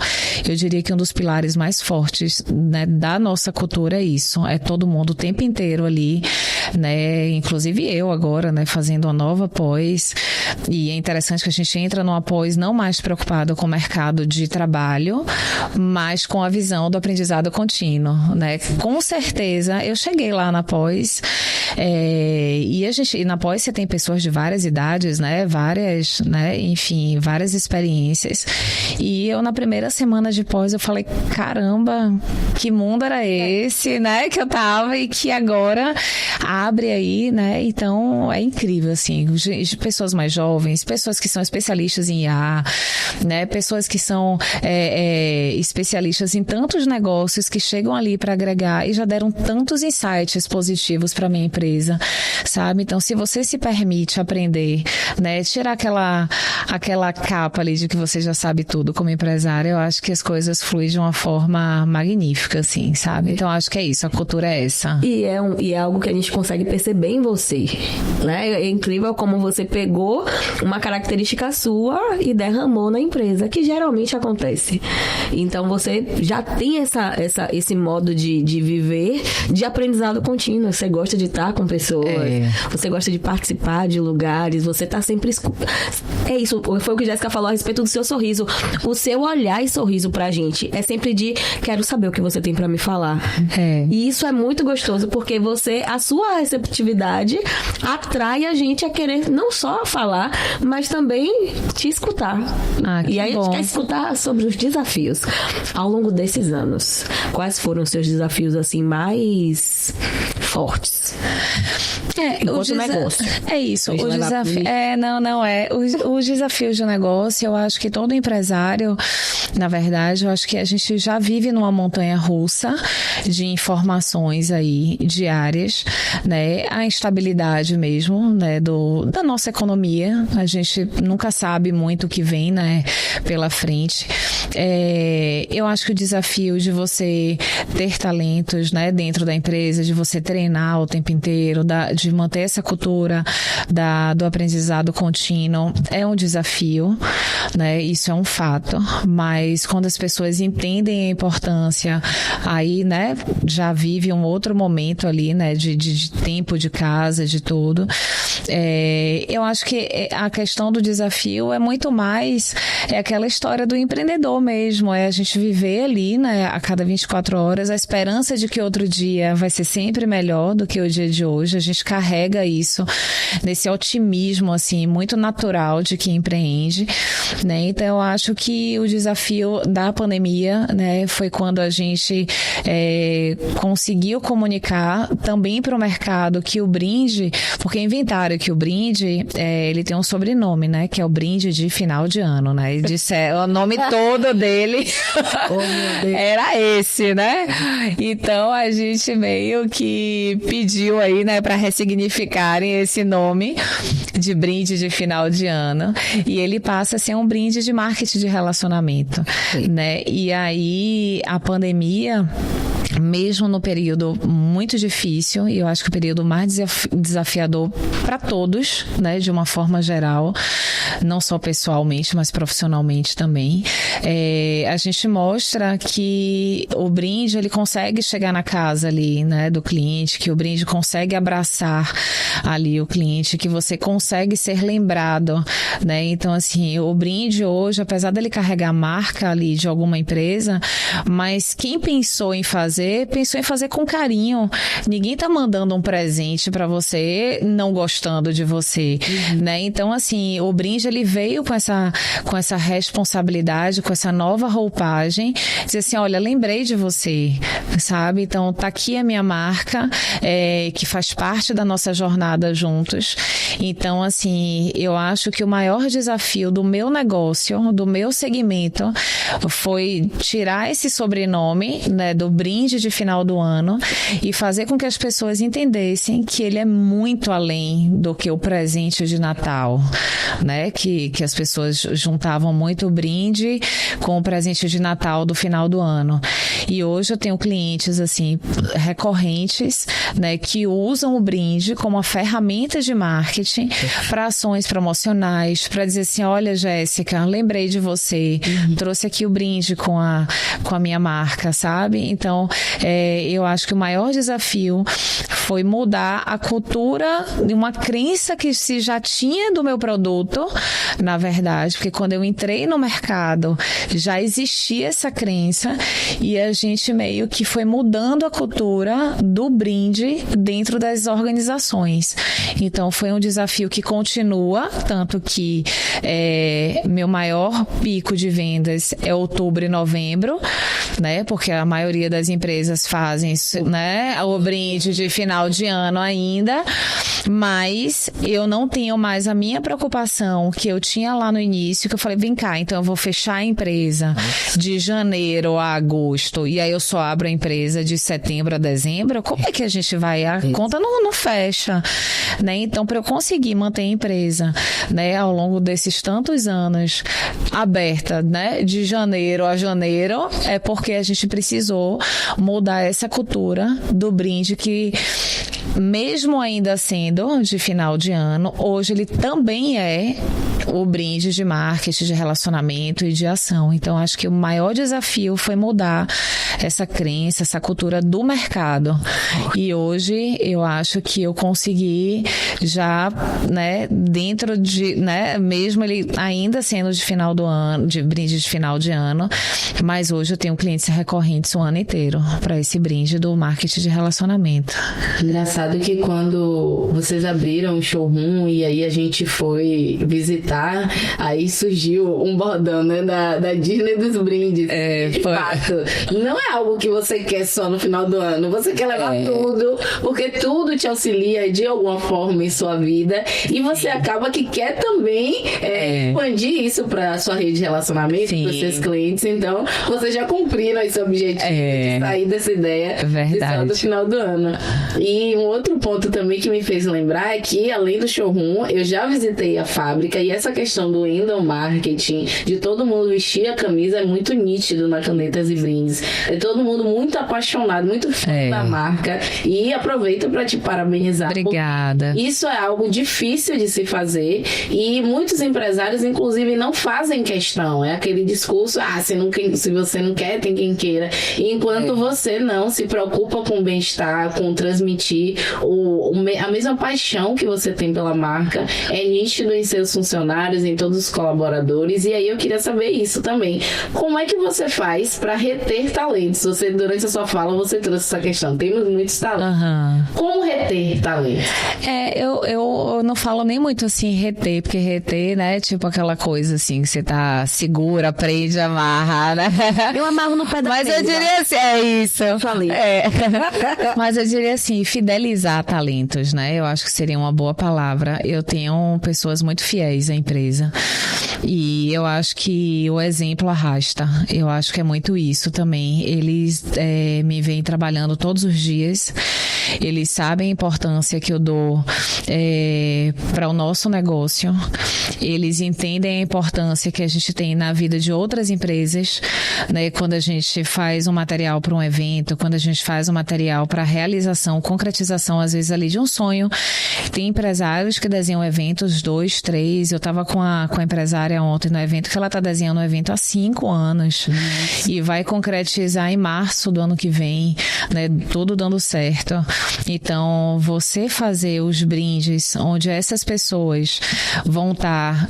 eu diria que um dos pilares mais fortes, né, da nossa cultura é isso, é todo mundo o tempo inteiro ali, né? Inclusive eu agora, né, fazendo uma nova pós, e é interessante que a gente entra numa pós não mais preocupado com o mercado mercado de trabalho, mas com a visão do aprendizado contínuo, né? Com certeza, eu cheguei lá na Pós, e na Pós você tem pessoas de várias idades, né? Várias, né? Enfim, várias experiências. E eu, na primeira semana de Pós, eu falei, caramba, que mundo era esse, né? Que eu tava e que agora abre aí, né? Então, é incrível, assim, pessoas mais jovens, pessoas que são especialistas em IA, né? Pessoas que são especialistas em tantos negócios que chegam ali para agregar e já deram tantos insights positivos para minha empresa, sabe? Então, se você se permite aprender, né? Tirar aquela capa ali de que você já sabe tudo como empresário, eu acho que as coisas fluem de uma forma magnífica, assim, sabe? Então, acho que é isso, a cultura é essa. E é algo que a gente consegue perceber em você, né? É incrível como você pegou uma característica sua e derramou na empresa, que geralmente acontece. Então, você já tem esse modo de viver de aprendizado contínuo. Você gosta de estar com pessoas, você gosta de participar de lugares, você tá sempre... É isso, foi o que a Jéssica falou a respeito do seu sorriso. O seu olhar e sorriso pra gente é sempre de quero saber o que você tem pra me falar. E isso é muito gostoso, porque a sua receptividade atrai a gente a querer não só falar, mas também te escutar. E aí a gente quer escutar sobre os desafios. Ao longo desses anos, quais foram os seus desafios assim mais fortes? Enquanto negócio. É isso. Os desafios de negócio, eu acho que todo empresário, na verdade, eu acho que a gente já vive numa montanha russa de informações aí diárias, né? A instabilidade mesmo, né? Da nossa economia. A gente nunca sabe muito o que vem, né? Pela frente. Eu acho que o desafio de você ter talentos, né? Dentro da empresa, de você treinar o tempo inteiro, de manter essa cultura do aprendizado contínuo é um desafio, né? Isso é um fato, mas quando as pessoas entendem a importância, aí, né, já vive um outro momento ali, né, de tempo de casa, de tudo. Eu acho que a questão do desafio é muito mais aquela história do empreendedor mesmo, é a gente viver ali, né, a cada 24 horas, a esperança de que outro dia vai ser sempre melhor do que o dia de hoje. A gente carrega isso nesse otimismo, assim, muito natural de quem empreende, né? Então, eu acho que o desafio da pandemia, né, foi quando a gente conseguiu comunicar também para o mercado que o brinde, porque inventaram que o brinde, ele tem um sobrenome, né, que é o brinde de final de ano, né? E o nome todo dele era esse, né? Então, a gente meio que pediu aí, né, para ressignificarem esse nome de brinde de final de ano, e ele passa a ser um brinde de marketing de relacionamento, né? E aí a pandemia, mesmo no período muito difícil, e eu acho que o período mais desafiador para todos, né, de uma forma geral, não só pessoalmente, mas profissionalmente também, a gente mostra que o brinde, ele consegue chegar na casa ali, né, do cliente, que o brinde consegue abraçar ali o cliente, que você consegue ser lembrado, né? Então, assim, o brinde hoje, apesar dele carregar a marca ali de alguma empresa, mas quem pensou em fazer com carinho. Ninguém tá mandando um presente pra você não gostando de você, né? Então, assim, o brinde, ele veio com essa responsabilidade, com essa nova roupagem, dizer assim, olha, lembrei de você, sabe? Então, tá aqui a minha marca, que faz parte da nossa jornada juntos. Então, assim, eu acho que o maior desafio do meu negócio, do meu segmento, foi tirar esse sobrenome, né, do brinde de final do ano e fazer com que as pessoas entendessem que ele é muito além do que o presente de Natal, né? Que as pessoas juntavam muito o brinde com o presente de Natal do final do ano. E hoje eu tenho clientes, assim, recorrentes, né, que usam o brinde como uma ferramenta de marketing para ações promocionais, para dizer assim, olha, Jéssica, lembrei de você, trouxe aqui o brinde com a minha marca, sabe? Então, eu acho que o maior desafio foi mudar a cultura de uma crença que se já tinha do meu produto, na verdade, porque quando eu entrei no mercado já existia essa crença e a gente meio que foi mudando a cultura do brinde dentro das organizações. Então foi um desafio que continua, tanto que meu maior pico de vendas é outubro e novembro, né? Porque a maioria das empresas fazem, né, o brinde de final de ano ainda, mas eu não tenho mais a minha preocupação que eu tinha lá no início, que eu falei, vem cá, então eu vou fechar a empresa de janeiro a agosto, e aí eu só abro a empresa de setembro a dezembro, como é que a gente vai? A conta não fecha, né? Então, para eu conseguir manter a empresa, né, ao longo desses tantos anos aberta, né, de janeiro a janeiro, é porque a gente precisou mudar essa cultura do brinde que, mesmo ainda sendo de final de ano, hoje ele também é o brinde de marketing, de relacionamento e de ação. Então, acho que o maior desafio foi mudar essa crença, essa cultura do mercado. E hoje eu acho que eu consegui já, né, dentro de, né, mesmo ele ainda sendo de final do ano, de brinde de final de ano, mas hoje eu tenho clientes recorrentes o ano inteiro para esse brinde do marketing de relacionamento. Engraçado que quando vocês abriram o showroom e aí a gente foi visitar, aí surgiu um bordão, né, da Disney dos brindes. De fato, não é algo que você quer só no final do ano, você quer levar tudo, porque tudo te auxilia de alguma forma em sua vida e você acaba que quer também expandir isso para sua rede de relacionamento, para seus clientes. Então, vocês já cumpriram esse objetivo de sair dessa ideia de só do final do ano. E um outro ponto também que me fez lembrar é que, além do showroom, eu já visitei a fábrica e essa questão do endomarketing, de todo mundo vestir a camisa, é muito nítido na Canetas e Brindes. É todo mundo muito apaixonado, muito fã da marca. E aproveito para te parabenizar. Obrigada. Isso é algo difícil de se fazer e muitos empresários, inclusive, não fazem questão. É aquele discurso, se você não quer, tem quem queira. E enquanto você não se preocupa com o bem-estar, com transmitir a mesma paixão que você tem pela marca, é nítido em seus funcionários, em todos os colaboradores. E aí eu queria saber isso também. Como é que você faz para reter talentos? Você, durante a sua fala, você trouxe essa questão. Temos muitos talentos. Como reter talentos? Eu não falo nem muito assim reter, porque reter, né, tipo aquela coisa assim, que você tá segura, aprende a amarrar, né? Eu amarro no pé da Mas eu diria assim, é isso. Mas eu diria assim, fidelizar talentos, né? Eu acho que seria uma boa palavra. Eu tenho pessoas muito fiéis à empresa. E eu acho que o exemplo arrasta. Eu acho que é muito isso também. Eles me vêm trabalhando todos os dias. Eles sabem a importância que eu dou para o nosso negócio. Eles entendem a importância que a gente tem na vida de outras empresas, né? Quando a gente faz um material para um evento, quando a gente faz um material para realização, concretização, às vezes ali de um sonho. Tem empresários que desenham eventos 2, 3. Eu estava com a empresária ontem no evento, que ela está desenhando um evento há 5 anos. E vai concretizar em março do ano que vem, né? Tudo dando certo. Então, você fazer os brindes onde essas pessoas vão estar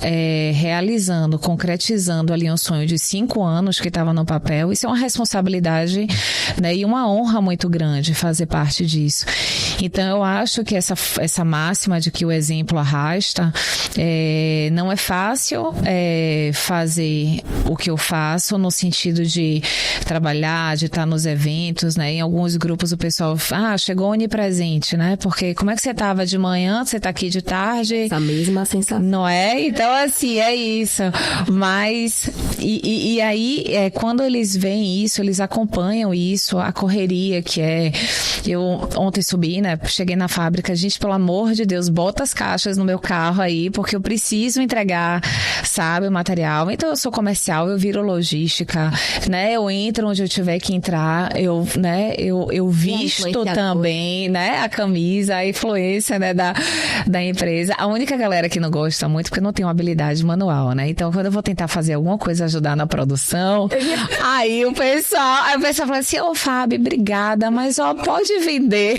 realizando, concretizando ali um sonho de 5 anos que estava no papel, isso é uma responsabilidade, né, e uma honra muito grande fazer parte disso. Então, eu acho que essa máxima de que o exemplo arrasta, não é fácil fazer o que eu faço no sentido de trabalhar, de estar nos eventos, né? Em alguns grupos o pessoal chegou onipresente, né? Porque como é que você estava de manhã, você está aqui de tarde? Essa mesma sensação. Não é? Então, assim, é isso. Mas, e aí, quando eles veem isso, eles acompanham isso, a correria que é... Eu ontem subi, né? Cheguei na fábrica, gente, pelo amor de Deus, bota as caixas no meu carro aí, porque eu preciso entregar, sabe, o material. Então, eu sou comercial, eu viro logística, né? Eu entro onde eu tiver que entrar, eu visto também. bem, né? A camisa, a influência, né, da empresa. A única galera que não gosta muito, porque não tem uma habilidade manual, né? Então, quando eu vou tentar fazer alguma coisa, ajudar na produção, aí o pessoal fala assim, Fábio, obrigada, mas pode vender.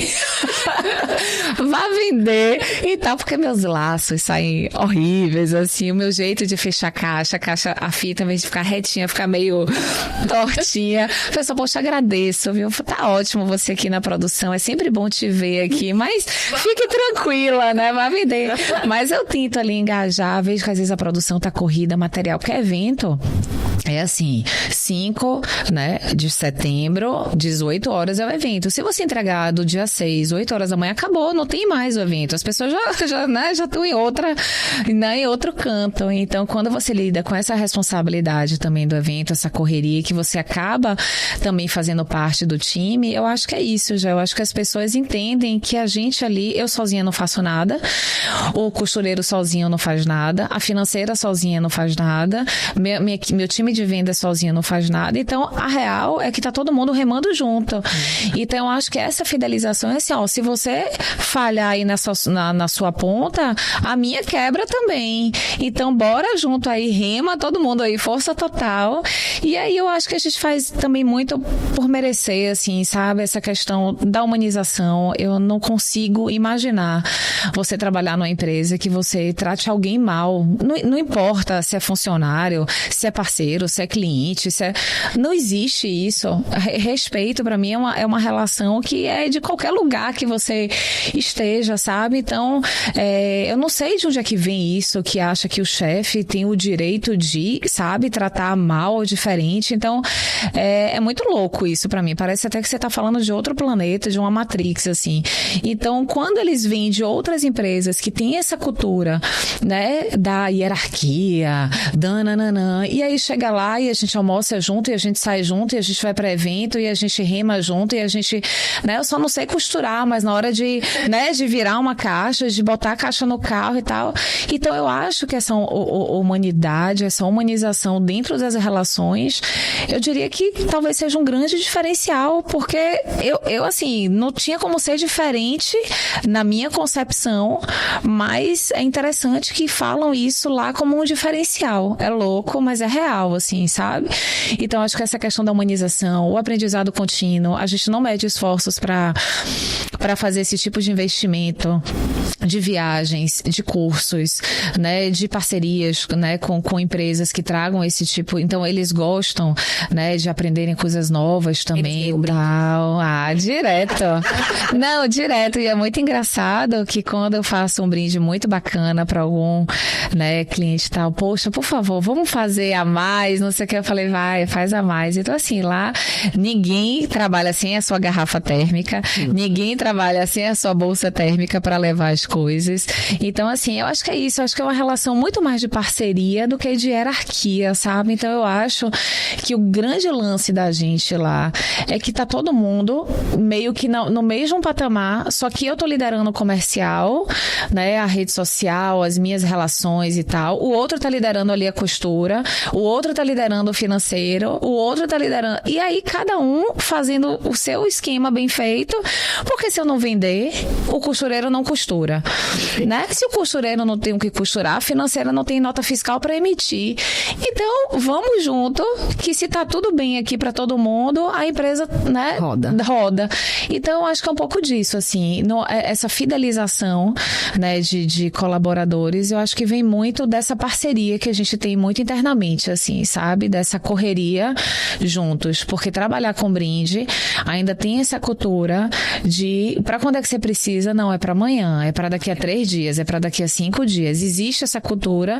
Vá vender e tal, porque meus laços saem horríveis, assim, o meu jeito de fechar a fita, em vez de ficar retinha, ficar meio tortinha. Pessoal, poxa, agradeço, viu? Tá ótimo você aqui na produção, é sempre bom te ver aqui, mas fique tranquila, né? Vai vender. Mas eu tento ali engajar, vejo que às vezes a produção tá corrida, material, porque evento é assim, 5, né, de setembro, 18 horas é o evento. Se você entregar do dia 6, 8 horas da manhã, acabou, não tem mais o evento. As pessoas já estão em outro canto. Então, quando você lida com essa responsabilidade também do evento, essa correria, que você acaba também fazendo parte do time, eu acho que é isso, já. Eu acho que as pessoas entendem que a gente ali, eu sozinha não faço nada, o costureiro sozinho não faz nada, a financeira sozinha não faz nada, meu time de venda sozinho não faz nada. Então, a real é que tá todo mundo remando junto. Então, eu acho que essa fidelização é assim, se você falhar aí na sua ponta, a minha quebra também. Então, bora junto aí, rema todo mundo aí, força total. E aí, eu acho que a gente faz também muito por merecer, assim, sabe? Essa questão da humanização. Eu não consigo imaginar você trabalhar numa empresa que você trate alguém mal. Não importa se é funcionário, se é parceiro, se é cliente, não existe isso. Respeito, pra mim, é uma relação que é de qualquer lugar que você esteja, sabe? Então, eu não sei de onde é que vem isso, que acha que o chefe tem o direito de, sabe, tratar mal ou diferente. Então, é muito louco isso pra mim. Parece até que você tá falando de outro planeta, de uma Matrix, assim. Então, quando eles vêm de outras empresas que têm essa cultura, né, da hierarquia, e aí chega lá e a gente almoça junto, e a gente sai junto, e a gente vai para evento, e a gente rema junto, e a gente, né, eu só não sei costurar, mas na hora de virar uma caixa, de botar a caixa no carro e tal. Então, eu acho que essa humanidade, essa humanização dentro das relações, eu diria que talvez seja um grande diferencial, porque eu assim, não tinha como ser diferente na minha concepção, mas é interessante que falam isso lá como um diferencial. É louco, mas é real, assim, sabe? Então, acho que essa questão da humanização, o aprendizado contínuo, a gente não mede esforços para fazer esse tipo de investimento, de viagens, de cursos, né, de parcerias, né, com empresas que tragam esse tipo. Então, eles gostam, né, de aprenderem coisas novas também. Direto. Não, direto. E é muito engraçado que quando eu faço um brinde muito bacana para algum, né, cliente tal, poxa, por favor, vamos fazer a mais, não sei o que. Eu falei, vai, faz a mais. Então, assim, lá ninguém trabalha sem a sua garrafa térmica, ninguém trabalha sem a sua bolsa térmica para levar as coisas. Então, assim, eu acho que é isso. Eu acho que é uma relação muito mais de parceria do que de hierarquia, sabe? Então, eu acho que o grande lance da gente lá é que tá todo mundo meio que no mesmo patamar, só que eu tô liderando o comercial, né, a rede social, as minhas relações e tal. O outro tá liderando ali a costura, o outro tá liderando o financeiro, o outro tá liderando... E aí, cada um fazendo o seu esquema bem feito, porque se eu não vender, o costureiro não costura, né? Se o costureiro não tem o que costurar, a financeira não tem nota fiscal para emitir. Então, vamos junto, que se tá tudo bem aqui para todo mundo, a empresa, né, roda. Então, eu acho que é um pouco disso, assim, essa fidelização, né, de colaboradores, eu acho que vem muito dessa parceria que a gente tem muito internamente, assim, sabe? Dessa correria juntos, porque trabalhar com brinde ainda tem essa cultura de, para quando é que você precisa? Não, é para amanhã, é para daqui a 3 dias, é para daqui a 5 dias. Existe essa cultura,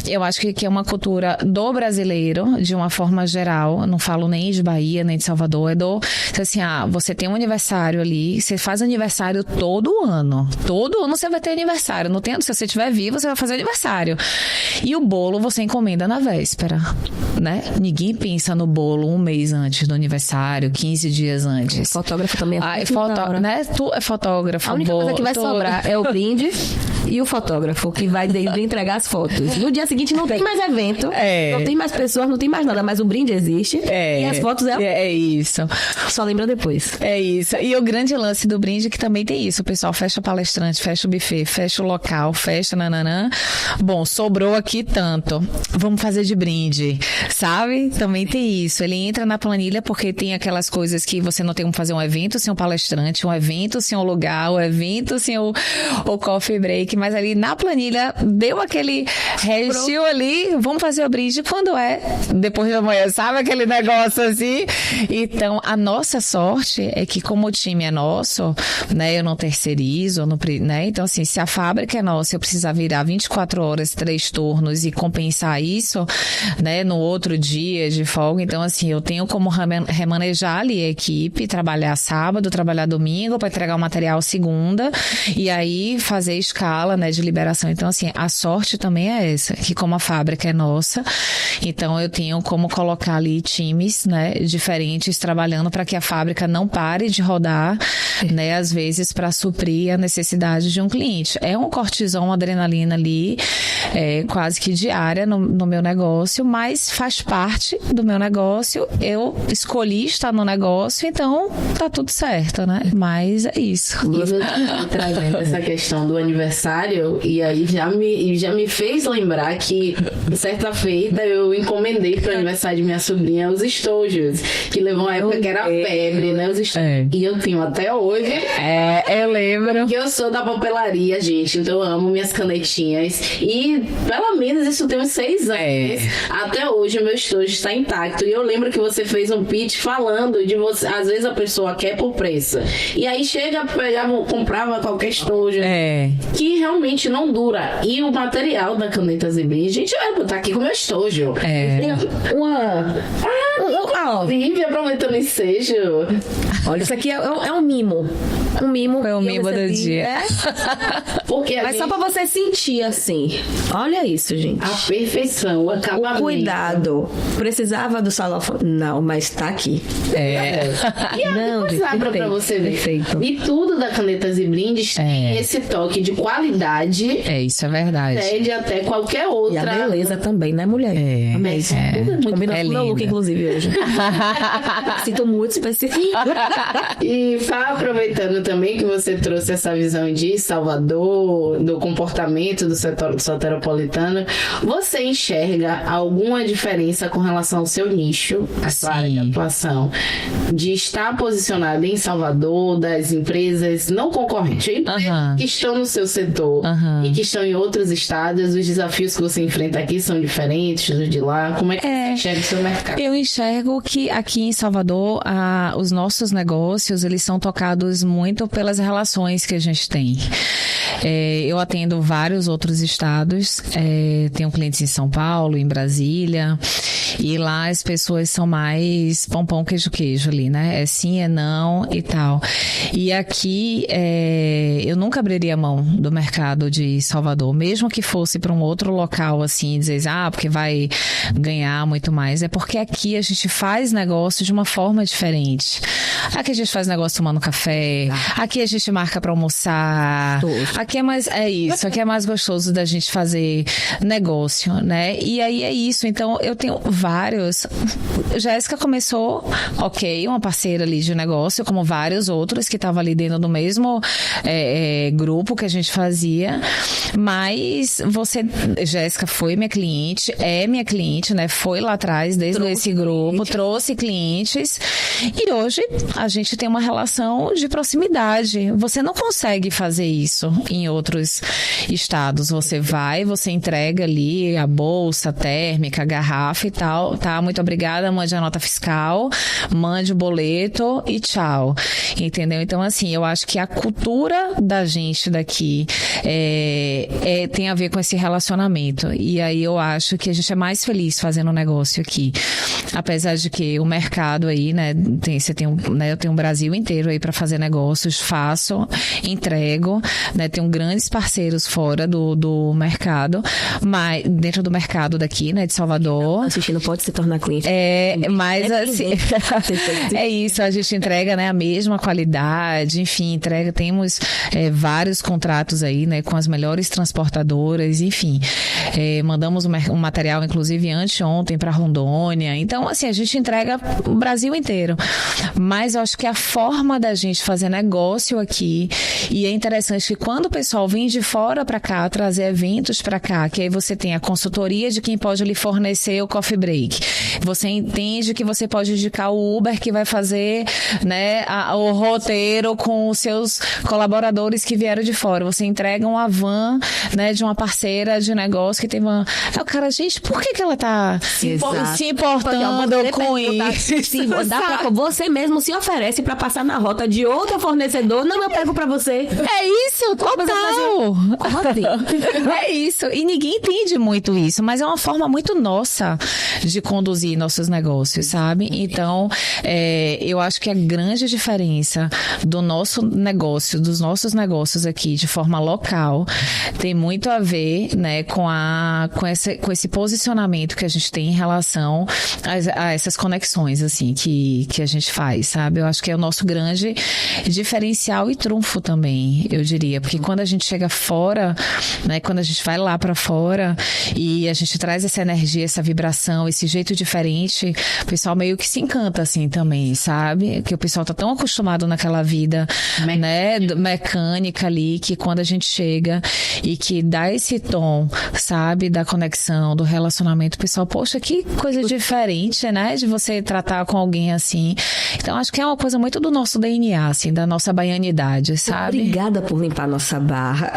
eu acho que é uma cultura do brasileiro, de uma forma geral, eu não falo nem de Bahia, nem de Salvador, assim, você tem um aniversário ali, você faz aniversário todo ano você vai ter aniversário, não tem, se você estiver vivo, você vai fazer aniversário. E o bolo você encomenda na véspera, né? Ninguém pensa no bolo um mês antes do aniversário, 15 dias antes. O fotógrafo também né? né? Tu é fotógrafo. A única coisa que vai sobrar é o brinde e o fotógrafo, que vai entregar as fotos. No dia seguinte não tem mais evento, não tem mais pessoas, não tem mais nada, mas o brinde existe e as fotos é isso. Só lembra depois. É isso. E o grande lance do brinde é que também tem isso. O pessoal fecha o palestrante, fecha o buffet, fecha o local, fecha nananã. Bom, sobrou aqui tanto. Vamos fazer de brinde, sabe? Também tem isso. Ele entra na planilha porque tem aquelas coisas que você não tem como fazer um evento sem um palestrante, um evento sem um lugar, um evento sem o coffee break, mas ali na planilha deu aquele restinho ali, vamos fazer o brinde quando é depois da manhã, sabe? Aquele negócio assim. Então, a nossa sorte é que como o time é nosso, né, eu não terceirizo, né? Então, assim, se a fábrica é nossa, eu precisar virar 24 horas, 3 turnos e compensar isso, né, no outro dia de folga. Então, assim, eu tenho como remanejar ali a equipe, trabalhar sábado, trabalhar domingo para entregar o material segunda e aí fazer escala, né, de liberação. Então, assim, a sorte também é essa, que como a fábrica é nossa, então eu tenho como colocar ali times, né, diferentes trabalhando para que a fábrica não pare de rodar, né, às vezes para suprir a necessidade de um cliente. É um cortisol, uma adrenalina ali, quase que diária no meu negócio, mas faz parte do meu negócio, eu escolhi estar no negócio, então tá tudo certo, né? Mas é isso. E você trazendo essa questão do aniversário, e aí já me fez lembrar que certa feita eu encomendei pro aniversário de minha sobrinha os estojos, que levou uma época que era febre, né? Os estojos. E eu tenho até hoje. Eu lembro. Que eu sou da papelaria, gente, então eu amo minhas canetinhas. E pelo menos isso tem uns 6 anos. Até hoje o meu estojo está intacto. E eu lembro que você fez um pitch falando de você. Às vezes a pessoa quer por preço. E aí chega, comprava qualquer estojo. Que realmente não dura. E o material da caneta Zibrim, gente, vai botar aqui com o meu estojo. Tem uma. Vive aproveitando ensejo. Olha, isso aqui é um mimo. Um mimo. Foi um mimo do dia. Porque mas só pra você sentir assim. Olha isso, gente. A perfeição, o acabamento. O cuidado. Precisava do salão? Não, mas tá aqui. E não, abra pra você ver. Perfeito. E tudo da caneta Zibrindes tem esse toque de qualidade. Isso é verdade. Pede até qualquer outra. E a beleza também, né, mulher? Combina com o meu look, inclusive, hoje. Sinto muito específico. E aproveitando também que você trouxe essa visão de Salvador, do comportamento do setor soteropolitano, você enxerga alguma diferença com relação ao seu nicho, a sua área de atuação, de estar posicionado em Salvador, das empresas não concorrentes, que estão no seu setor e que estão em outros estados, os desafios que você enfrenta aqui são diferentes dos de lá? Como é que você enxerga o seu mercado? Eu enxergo que aqui em Salvador, os nossos negócios, eles são tocados muito pelas relações que a gente tem. Eu atendo vários outros estados, tenho clientes em São Paulo, em Brasília, e lá as pessoas são mais pão, queijo ali, né? É sim, é não e tal. E aqui, eu nunca abriria mão do mercado de Salvador, mesmo que fosse para um outro local, assim, dizer, porque vai ganhar muito mais. É porque aqui a gente faz negócio de uma forma diferente. Aqui a gente faz negócio tomando café, aqui a gente marca para almoçar, aqui aqui é mais gostoso da gente fazer negócio, né? E aí é isso, então eu tenho vários. Jéssica começou, uma parceira ali de negócio, como vários outros que estavam ali dentro do mesmo grupo que a gente fazia, mas Jéssica foi minha cliente, é minha cliente, né? Foi lá atrás, desde esse grupo, trouxe clientes, e hoje a gente tem uma relação de proximidade. Você não consegue fazer isso em outros estados. Você entrega ali a bolsa térmica, a garrafa e tal, tá? Muito obrigada, mande a nota fiscal, mande o boleto e tchau. Entendeu? Então, assim, eu acho que a cultura da gente daqui tem a ver com esse relacionamento. E aí eu acho que a gente é mais feliz fazendo negócio aqui. Apesar de de que o mercado aí, né, eu tenho um Brasil inteiro aí para fazer negócios, faço, entrego, né, tenho grandes parceiros fora do mercado, mas dentro do mercado daqui, né, de Salvador. Assistindo pode se tornar cliente. Mas assim, é isso, a gente entrega, né, a mesma qualidade, enfim, temos vários contratos aí, né, com as melhores transportadoras, enfim, mandamos um material, inclusive anteontem, para Rondônia. Então, assim, a gente entrega o Brasil inteiro. Mas eu acho que a forma da gente fazer negócio aqui, e é interessante que quando o pessoal vem de fora para cá, trazer eventos para cá, que aí você tem a consultoria de quem pode lhe fornecer o coffee break. Você entende que você pode indicar o Uber que vai fazer, né, o roteiro com os seus colaboradores que vieram de fora. Você entrega uma van, né, de uma parceira de negócio que tem van. Aí o cara, gente, por que ela tá se importando com isso? Se você mesmo se oferece para passar na rota de outro fornecedor, não, eu pego para você. É isso, total. Como assim? É isso. E ninguém entende muito isso, mas é uma forma muito nossa de conduzir nossos negócios, sabe? Então, eu acho que a grande diferença do nosso negócio, dos nossos negócios aqui de forma local, tem muito a ver, né, com esse posicionamento que a gente tem em relação a essas conexões, assim, que a gente faz, sabe? Eu acho que é o nosso grande diferencial e trunfo também, eu diria, porque quando a gente chega fora, né, quando a gente vai lá pra fora e a gente traz essa energia, essa vibração, esse jeito diferente, o pessoal meio que se encanta, assim, também, sabe? Que o pessoal tá tão acostumado naquela vida, né, mecânica ali, que quando a gente chega e que dá esse tom, sabe, da conexão, do relacionamento, o pessoal, poxa, que coisa diferente, né, de você tratar com alguém assim. Então, acho que é uma coisa muito do nosso DNA, assim, da nossa baianidade, sabe? Obrigada por limpar nossa barra.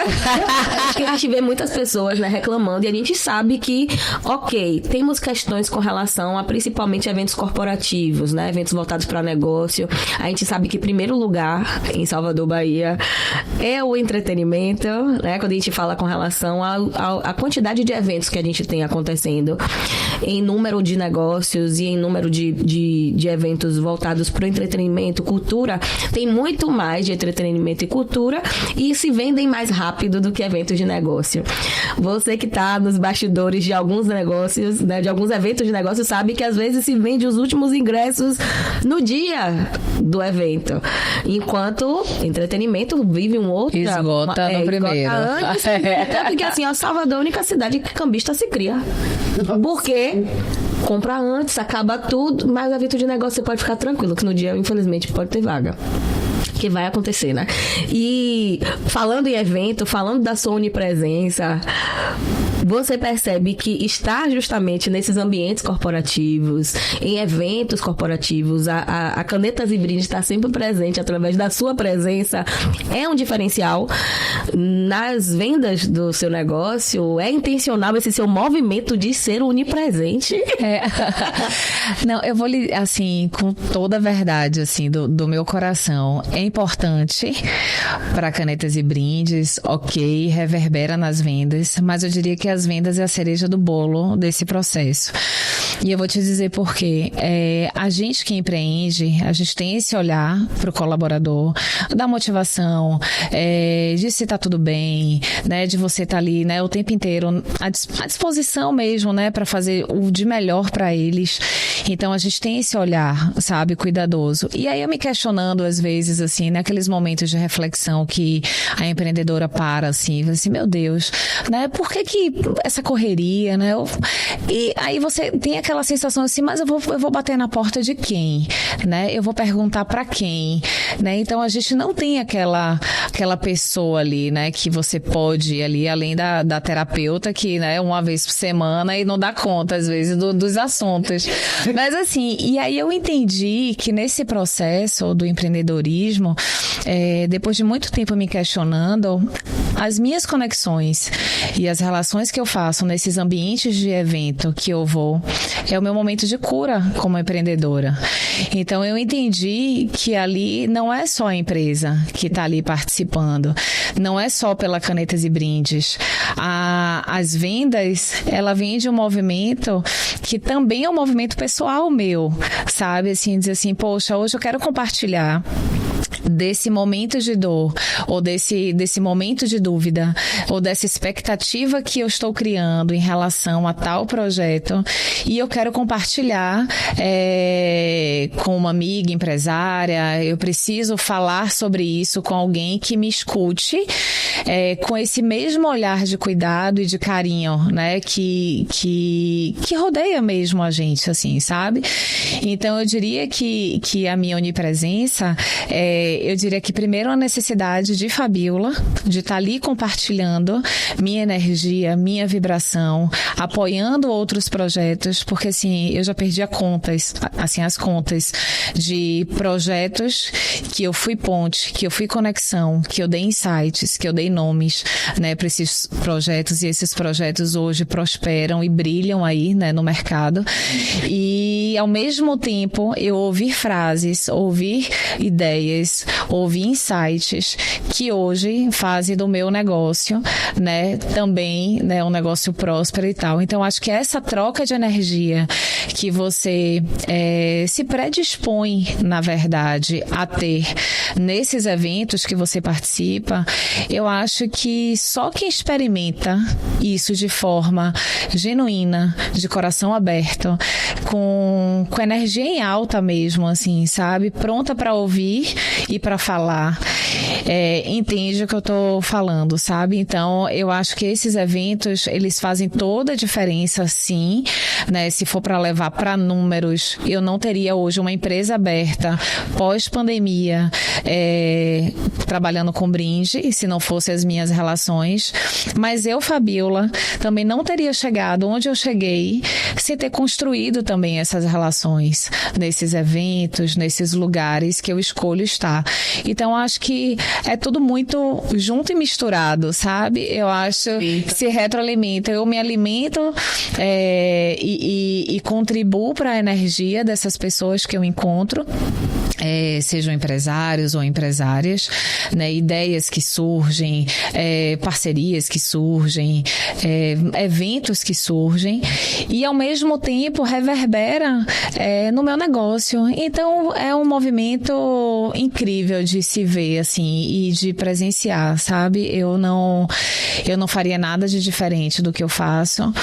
Acho que a gente vê muitas pessoas, né, reclamando, e a gente sabe que, ok, temos questões com relação a principalmente eventos corporativos, né, eventos voltados para negócio. A gente sabe que, em primeiro lugar, em Salvador, Bahia, é o entretenimento, né, quando a gente fala com relação à quantidade de eventos que a gente tem acontecendo, em número de negócios e em número de eventos voltados para o entretenimento, cultura, tem muito mais de entretenimento e cultura e se vendem mais rápido do que eventos de negócio. Você que está nos bastidores de alguns negócios, né, de alguns eventos de negócio, sabe que às vezes se vende os últimos ingressos no dia do evento, enquanto entretenimento vive um outro... Esgota no primeiro. Antes, tanto que assim, a Salvador é a única cidade que cambista se cria. Porque compra antes, acaba tudo, mas o evento de negócio você pode ficar tranquilo, que no dia, infelizmente, pode ter vaga. Que vai acontecer, né? E falando em evento, falando da sua onipresença, você percebe que estar justamente nesses ambientes corporativos, em eventos corporativos, a Canetas e Brindes está sempre presente através da sua presença, é um diferencial nas vendas do seu negócio? É intencional esse seu movimento de ser onipresente? Não, eu vou lhe, assim, com toda a verdade, assim, do meu coração, é importante para Canetas e Brindes, ok, reverbera nas vendas, mas eu diria que as vendas é a cereja do bolo desse processo. E eu vou te dizer por quê. A gente que empreende, a gente tem esse olhar para o colaborador, da motivação, de se tá tudo bem, né, de você estar ali, né, o tempo inteiro à disposição mesmo, né, para fazer o de melhor para eles. Então a gente tem esse olhar, sabe, cuidadoso. E aí eu me questionando às vezes, assim, naqueles momentos de reflexão que a empreendedora para, assim, meu Deus, né, por que essa correria, né? E aí você tem aquela sensação assim, mas eu vou bater na porta de quem, né? Eu vou perguntar para quem, né? Então a gente não tem aquela pessoa ali, né, que você pode ir ali, além da terapeuta que, né, uma vez por semana e não dá conta às vezes dos assuntos. Mas assim, e aí eu entendi que nesse processo do empreendedorismo, depois de muito tempo me questionando, as minhas conexões e as relações que eu faço nesses ambientes de evento que eu vou, é o meu momento de cura como empreendedora. Então eu entendi que ali não é só a empresa que está ali participando, não é só pela Canetas e Brindes. As vendas, ela vem de um movimento que também é um movimento pessoal meu, sabe? Assim, dizer assim, poxa, hoje eu quero compartilhar desse momento de dor, ou desse momento de dúvida, ou dessa expectativa que eu estou criando em relação a tal projeto, e eu quero compartilhar com uma amiga empresária. Eu preciso falar sobre isso com alguém que me escute com esse mesmo olhar de cuidado e de carinho, né, que rodeia mesmo a gente, assim, sabe? Então eu diria que a minha onipresença eu diria que primeiro a necessidade de Fabiola, de estar ali compartilhando minha energia, minha vibração, apoiando outros projetos, porque assim, eu já perdi as contas de projetos que eu fui ponte, que eu fui conexão, que eu dei insights, que eu dei nomes, né, para esses projetos, e esses projetos hoje prosperam e brilham aí, né, no mercado. E ao mesmo tempo eu ouvir frases, ouvir ideias, ouvir insights que hoje fazem do meu negócio, né, também, né, um negócio próspero e tal. Então acho que essa troca de energia que você se predispõe, na verdade, a ter nesses eventos que você participa, eu acho que só quem experimenta isso de forma genuína, de coração aberto, com energia em alta mesmo, assim, sabe? Pronta para ouvir e para falar, entende o que eu tô falando, sabe? Então, eu acho que esses eventos, eles fazem toda a diferença, sim, né? Se for para levar para números, eu não teria hoje uma empresa aberta pós-pandemia, trabalhando com brinde, se não fossem as minhas relações. Mas eu, Fabiola, também não teria chegado onde eu cheguei sem ter construído também essas relações nesses eventos, nesses lugares que eu escolho estar. Então, acho que é tudo muito junto e misturado, sabe? Eu acho que se retroalimenta. Eu me alimento e contribuo para a energia dessas pessoas que eu encontro. Sejam empresários ou empresárias, né, ideias que surgem, parcerias que surgem, eventos que surgem, e ao mesmo tempo reverbera no meu negócio. Então é um movimento incrível de se ver, assim, e de presenciar, sabe? Eu não faria nada de diferente do que eu faço.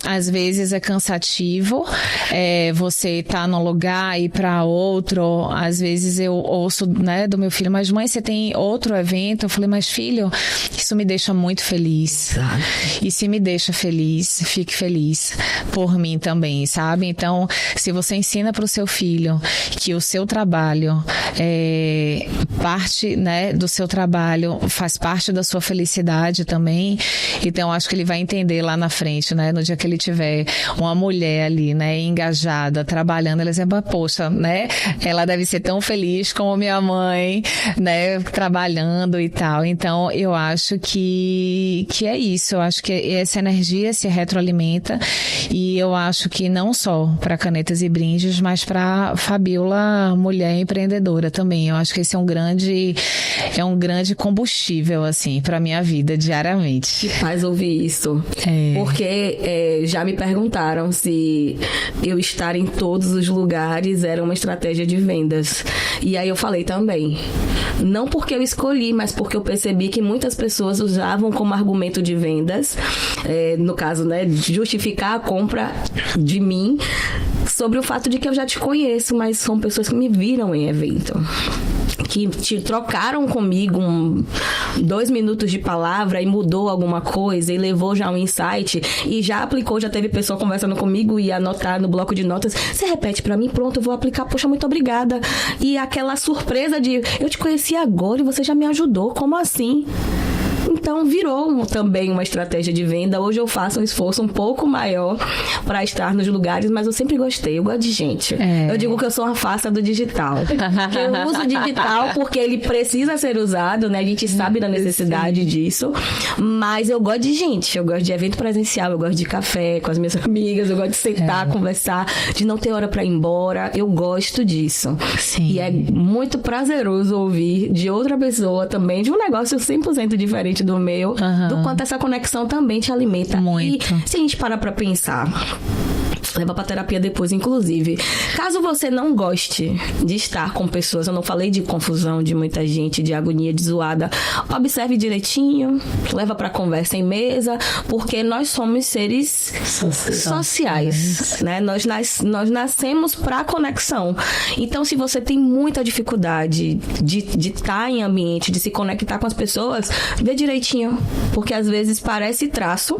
Às vezes é cansativo, você tá num lugar e ir para outro. Às vezes eu ouço, né, do meu filho, mas mãe, você tem outro evento? Eu falei, mas filho, isso me deixa muito feliz. E se me deixa feliz, fique feliz por mim também, sabe? Então, se você ensina para o seu filho que o seu trabalho parte, né, do seu trabalho faz parte da sua felicidade também, então acho que ele vai entender lá na frente, né, no dia que ele tiver uma mulher ali, né, engajada, trabalhando, ela diz, poxa, né, ela deve ser tão feliz como minha mãe, né, trabalhando e tal. Então, eu acho que é isso. Eu acho que essa energia se retroalimenta, e eu acho que não só para Canetas e Brindes, mas para Fabiola, mulher empreendedora também. Eu acho que esse é um grande combustível, assim, para minha vida diariamente. Que faz ouvir isso. Porque já me perguntaram se eu estar em todos os lugares era uma estratégia de vendas. E aí eu falei também, não porque eu escolhi, mas porque eu percebi que muitas pessoas usavam como argumento de vendas, no caso, né, justificar a compra de mim, sobre o fato de que eu já te conheço, mas são pessoas que me viram em evento, que te trocaram comigo 2 minutos de palavra e mudou alguma coisa e levou já um insight e já aplicou, já teve pessoa conversando comigo e anotar no bloco de notas, você repete pra mim, pronto, eu vou aplicar, poxa, muito obrigada. E aquela surpresa de, eu te conheci agora e você já me ajudou, como assim? Então virou também uma estratégia de venda. Hoje eu faço um esforço um pouco maior para estar nos lugares, mas eu sempre gostei, eu gosto de gente. Eu digo que eu sou uma farsa do digital. Eu uso digital porque ele precisa ser usado, né? A gente sabe da necessidade disso, mas eu gosto de gente, eu gosto de evento presencial, eu gosto de café com as minhas amigas, eu gosto de sentar, conversar, de não ter hora para ir embora, eu gosto disso. Sim. E é muito prazeroso ouvir de outra pessoa também, de um negócio 100% diferente do meu, do quanto essa conexão também te alimenta. Muito. E se a gente parar pra pensar, leva pra terapia depois, inclusive. Caso você não goste de estar com pessoas, eu não falei de confusão de muita gente, de agonia, de zoada, observe direitinho, leva pra conversa em mesa, porque nós somos seres sociais, né? Nós nascemos pra conexão. Então, se você tem muita dificuldade de estar em ambiente, de se conectar com as pessoas, vê direitinho, porque às vezes parece traço,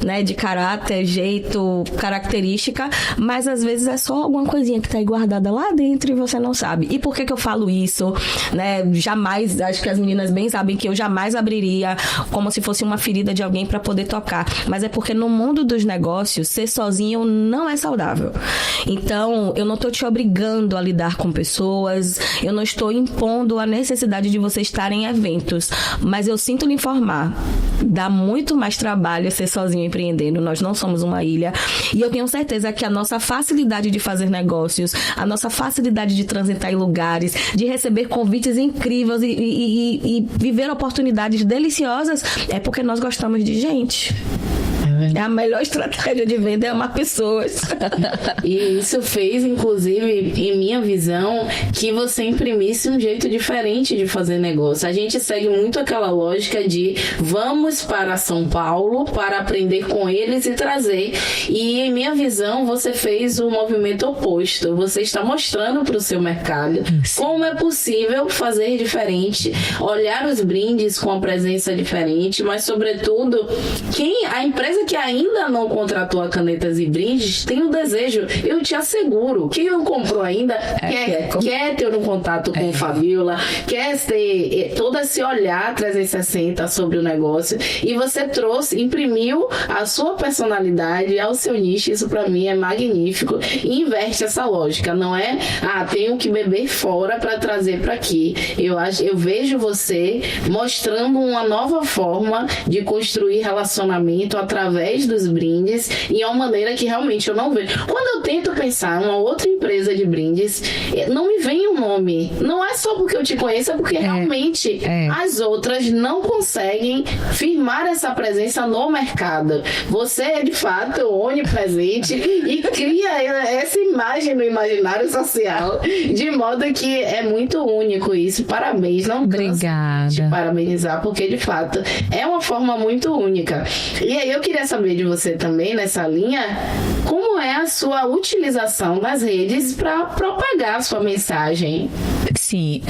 né, de caráter, jeito, característica, mas às vezes é só alguma coisinha que tá aí guardada lá dentro e você não sabe. E por que eu falo isso? Né? Jamais, acho que as meninas bem sabem que eu jamais abriria como se fosse uma ferida de alguém para poder tocar. Mas é porque no mundo dos negócios, ser sozinho não é saudável. Então, eu não tô te obrigando a lidar com pessoas, eu não estou impondo a necessidade de você estar em eventos, mas eu sinto lhe informar, dá muito mais trabalho ser sozinho empreendendo, nós não somos uma ilha, e eu tenho certeza que a nossa facilidade de fazer negócios, a nossa facilidade de transitar em lugares, de receber convites incríveis e viver oportunidades deliciosas é porque nós gostamos de gente. É a melhor estratégia de venda, é amar pessoas. E isso fez, inclusive, em minha visão, que você imprimisse um jeito diferente de fazer negócio. A gente segue muito aquela lógica de vamos para São Paulo para aprender com eles e trazer. E em minha visão, você fez o movimento oposto. Você está mostrando para o seu mercado como é possível fazer diferente, olhar os brindes com a presença diferente, mas, sobretudo, a empresa que ainda não contratou a Canetas e Brindes tem o desejo, eu te asseguro, quem não comprou ainda quer ter um contato com o Fabiola, quer ter todo esse olhar 360 sobre o negócio, e você imprimiu a sua personalidade ao seu nicho. Isso pra mim é magnífico, e inverte essa lógica, não é tenho que beber fora para trazer para aqui. Eu vejo você mostrando uma nova forma de construir relacionamento através dos brindes, e é uma maneira que realmente eu não vejo. Quando eu tento pensar em uma outra empresa de brindes, não me vem um nome. Não é só porque eu te conheço, é porque realmente as outras não conseguem firmar essa presença no mercado. Você é de fato onipresente e cria essa imagem no imaginário social, de modo que é muito único isso. Parabéns, não canso de parabenizar, porque de fato é uma forma muito única. E aí eu queria saber de você também, nessa linha, como é a sua utilização das redes para propagar a sua mensagem. Sim,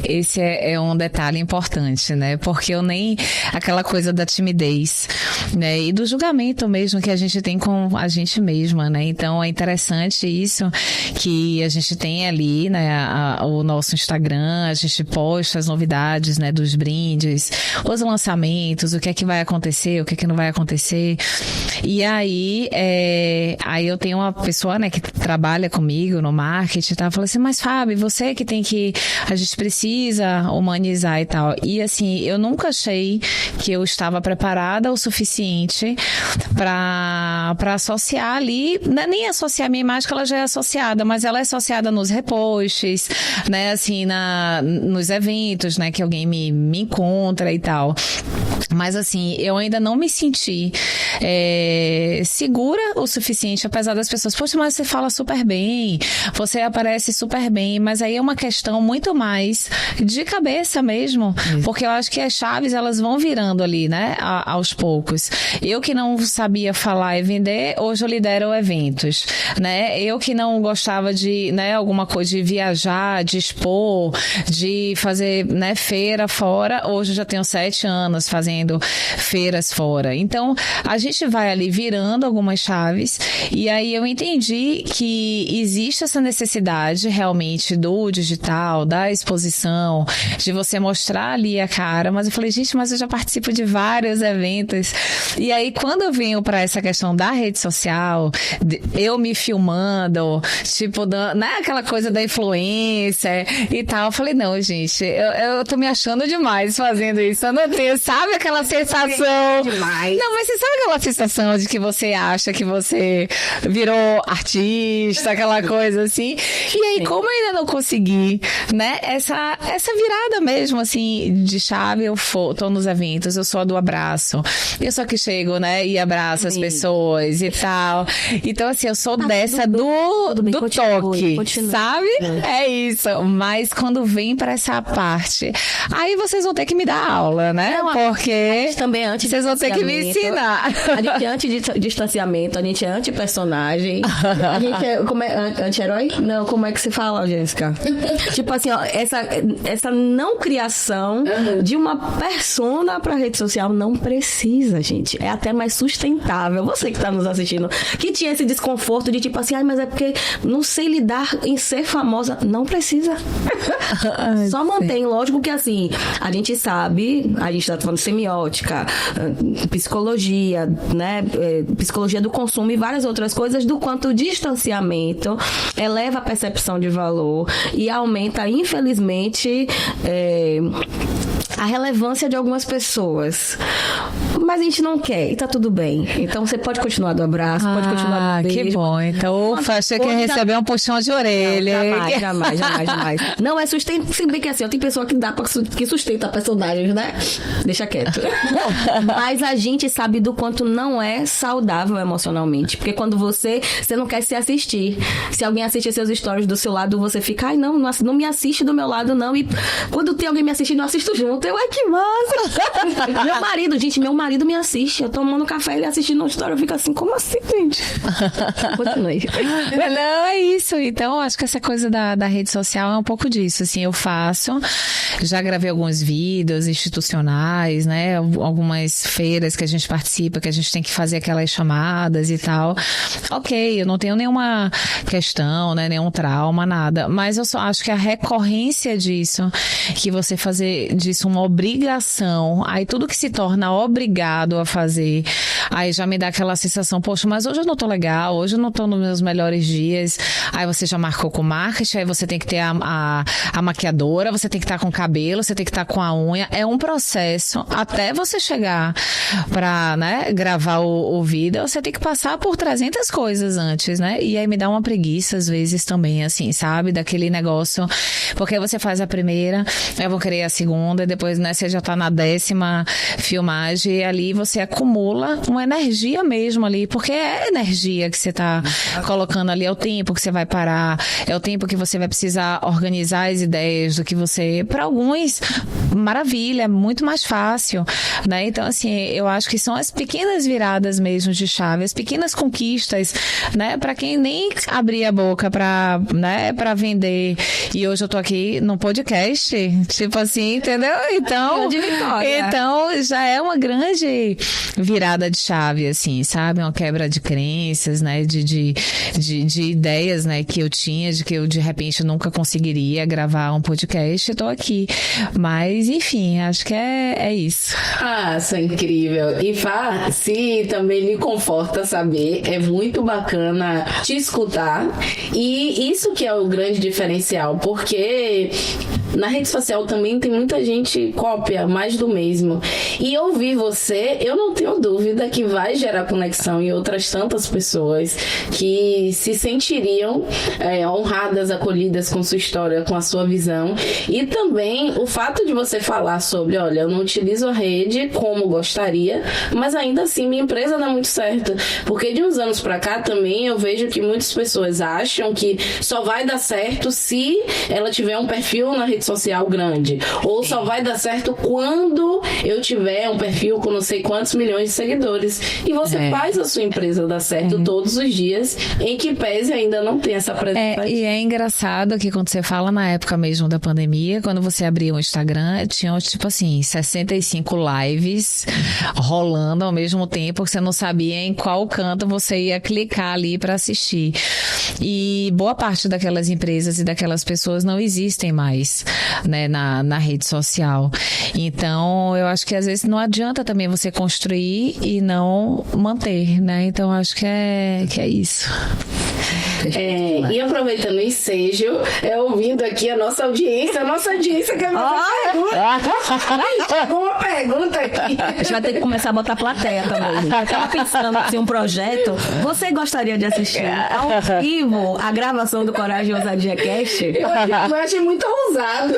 esse é um detalhe importante, né? Porque eu nem... aquela coisa da timidez, né? E do julgamento mesmo que a gente tem com a gente mesma, né? Então é interessante isso, que a gente tem ali, né? O nosso Instagram, a gente posta as novidades, né? Dos brindes, os lançamentos, o que é que vai acontecer, o que é que não vai acontecer. E aí eu tenho uma pessoa, né, que trabalha comigo no marketing, tá? Falou assim, mas Fábio, você que tem que... a gente precisa humanizar e tal. E assim, eu nunca achei que eu estava preparada o suficiente para associar ali, nem associar a minha imagem, que ela já é associada, mas ela é associada nos reposts, né, assim, nos eventos, né, que alguém me encontra e tal. Mas assim, eu ainda não me senti segura o suficiente, apesar das pessoas, poxa, mas você fala super bem, você aparece super bem, mas aí é uma questão muito mais de cabeça mesmo, porque eu acho que as chaves, elas vão virando ali, né, aos poucos. Eu que não sabia falar e vender, hoje eu lidero eventos, né, eu que não gostava de, né, alguma coisa de viajar, de expor, de fazer, né, feira fora, hoje eu já tenho 7 anos fazendo feiras fora. Então, a gente vai ali virando algumas chaves, e aí eu entendi que existe essa necessidade realmente do digital, das exposição, de você mostrar ali a cara, mas eu falei, gente, mas eu já participo de vários eventos. E aí, quando eu venho pra essa questão da rede social, eu me filmando, tipo, né, aquela coisa da influência e tal, eu falei, não, gente, eu tô me achando demais fazendo isso. Eu não tenho, sabe aquela sensação... Demais. Não, mas você sabe aquela sensação de que você acha que você virou artista, aquela coisa assim? E aí, como eu ainda não consegui, né, essa virada mesmo, assim, de chave, eu tô nos eventos, eu sou a do abraço. Eu sou a que chego, né, e abraço as pessoas e tal. Então, assim, eu sou dessa do toque, sabe? É isso. Mas quando vem pra essa parte, aí vocês vão ter que me dar aula, né? Porque também antes vocês vão ter que me ensinar. A gente é anti-distanciamento, a gente é anti-personagem. A gente é anti-herói? Não, como é que se fala, Jéssica? Tipo assim, ó, essa não criação de uma persona pra rede social não precisa, gente. É até mais sustentável. Você que tá nos assistindo, que tinha esse desconforto de tipo assim, mas é porque não sei lidar em ser famosa. Não precisa. Só mantém. Lógico que assim, a gente sabe, a gente tá falando de semiótica, psicologia, né? Psicologia do consumo e várias outras coisas, do quanto o distanciamento eleva a percepção de valor e aumenta, infelizmente, a relevância de algumas pessoas. Mas a gente não quer e tá tudo bem. Então você pode continuar do abraço, pode continuar do beijo. Que bom. Então, achei que ia receber um puxão de orelha. Não, jamais. Não é sustentável. Se bem que assim, tem pessoa que que sustenta personagens, né? Deixa quieto. Mas a gente sabe do quanto não é saudável emocionalmente. Porque quando você não quer se assistir. Se alguém assiste seus stories do seu lado, você fica, ai, não me assiste do meu lado, não. E quando tem alguém me assistindo, eu assisto junto. Ai, que massa! Meu marido me assiste. Eu tomando café, ele assistindo uma história, eu fico assim, como assim, gente? Continue. Não, é isso. Então, acho que essa coisa da rede social é um pouco disso. Assim, eu faço, já gravei alguns vídeos institucionais, né? Algumas feiras que a gente participa, que a gente tem que fazer aquelas chamadas e tal. Ok, eu não tenho nenhuma questão, né? Nenhum trauma, nada. Mas eu só acho que a recorrência disso, que você fazer disso uma obrigação, aí tudo que se torna obrigado a fazer, aí já me dá aquela sensação, poxa, mas hoje eu não tô legal, hoje eu não tô nos meus melhores dias, aí você já marcou com o marketing, aí você tem que ter a maquiadora, você tem que estar com o cabelo, você tem que estar com a unha, é um processo, até você chegar pra, né, gravar o vídeo, você tem que passar por 300 coisas antes, né, e aí me dá uma preguiça às vezes também, assim, sabe, daquele negócio, porque aí você faz a primeira, eu vou querer a segunda, e depois, né, você já tá na 10ª filmagem, e ali você acumula uma energia mesmo ali, porque é energia que você tá colocando ali, é o tempo que você vai parar, é o tempo que você vai precisar organizar as ideias do que você, para alguns, maravilha, é muito mais fácil, né, então assim, eu acho que são as pequenas viradas mesmo de chave, as pequenas conquistas, né, para quem nem abria a boca pra, né, pra vender, e hoje eu tô aqui num podcast, tipo assim, entendeu? Então já é uma grande virada de chave, assim, sabe? Uma quebra de crenças, né? De ideias, né? Que eu tinha, de que eu, de repente, nunca conseguiria gravar um podcast. Eu tô aqui. Mas, enfim, acho que é isso. Ah, isso é incrível. E Fá, se também lhe conforta saber, é muito bacana te escutar. E isso que é o grande diferencial, porque na rede social também tem muita gente cópia mais do mesmo. E ouvir você, eu não tenho dúvida que vai gerar conexão em outras tantas pessoas que se sentiriam honradas, acolhidas com sua história, com a sua visão. E também o fato de você falar sobre, olha, eu não utilizo a rede como gostaria, mas ainda assim minha empresa dá muito certo. Porque de uns anos pra cá também eu vejo que muitas pessoas acham que só vai dar certo se ela tiver um perfil na rede social grande. Ou só vai dar certo quando eu tiver um perfil com não sei quantos milhões de seguidores. E você faz a sua empresa dar certo todos os dias, em que pese ainda não tem essa presença. E é engraçado que quando você fala na época mesmo da pandemia, quando você abria o Instagram, Instagram tinham, tipo assim, 65 lives rolando ao mesmo tempo, que você não sabia em qual canto você ia clicar ali para assistir. E boa parte daquelas empresas e daquelas pessoas não existem mais, né, na rede social. Então, eu acho que às vezes não adianta também você construir e não manter, né? Então, acho que é isso. E aproveitando o ensejo, ouvindo aqui a nossa audiência quer fazer uma pergunta aqui. A gente vai ter que começar a botar plateia também. Estava pensando assim, um projeto. Você gostaria de assistir ao vivo a gravação do Coragem e Ousadia Cast? Eu achei muito ousado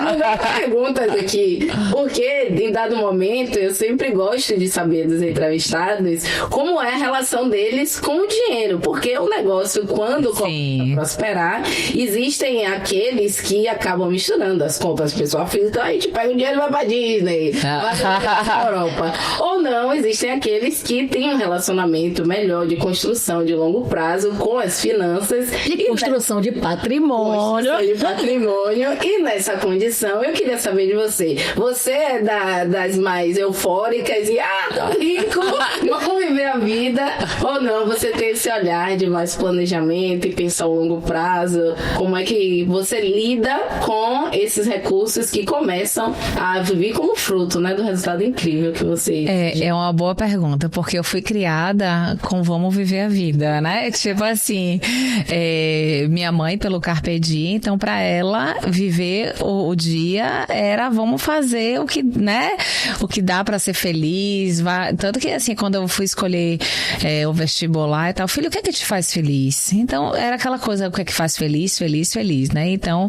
mandar perguntas aqui. Porque, em dado momento, eu sempre gosto de saber dos entrevistados como é a relação deles com o dinheiro. Porque o negócio, quando começa a prosperar, existem aqueles que acabam misturando as contas pessoal física. A gente pega o dinheiro e vai pra Disney, vai pra Europa. Ou não, existem aqueles que têm um relacionamento melhor de construção de longo prazo com as finanças. De construção de patrimônio. E nessa condição, eu queria saber de você. Você é das mais eufóricas e tô rico, vamos viver a vida? Ou não, você tem esse olhar de mais planejamento e pensar a longo prazo? Como é que você lida com esses recursos que começam a vir como fruto, né, do resultado incrível que você... É uma boa pergunta, porque eu fui criada com vamos viver a vida, né? Tipo assim, minha mãe pelo Carpe Diem, então pra ela viver o dia era vamos fazer o que, né, o que dá pra ser feliz. Tanto que assim, quando eu fui escolher o vestibular e tal, filho, o que é que te faz feliz? Então era aquela coisa, o que é que faz feliz, né? Então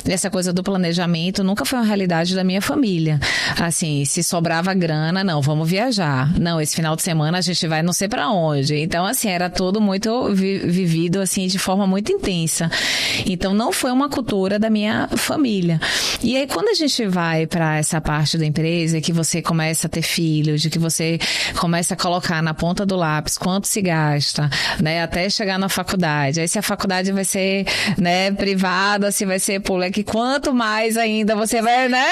essa coisa do planejamento nunca foi uma realidade da minha família. Assim, se sobrava grana, não, vamos viajar. Não, esse final de semana a gente vai não sei pra onde. Então assim, era tudo muito vivido assim de forma muito intensa. Então não foi uma cultura da minha família. E aí quando a gente vai pra essa parte da empresa, que você começa a ter filhos, de que você começa a colocar na ponta do lápis quanto se gasta, né, até chegar na faculdade. Aí se a faculdade vai ser, né, privada, se vai ser pública, quanto mais ainda você vai, né?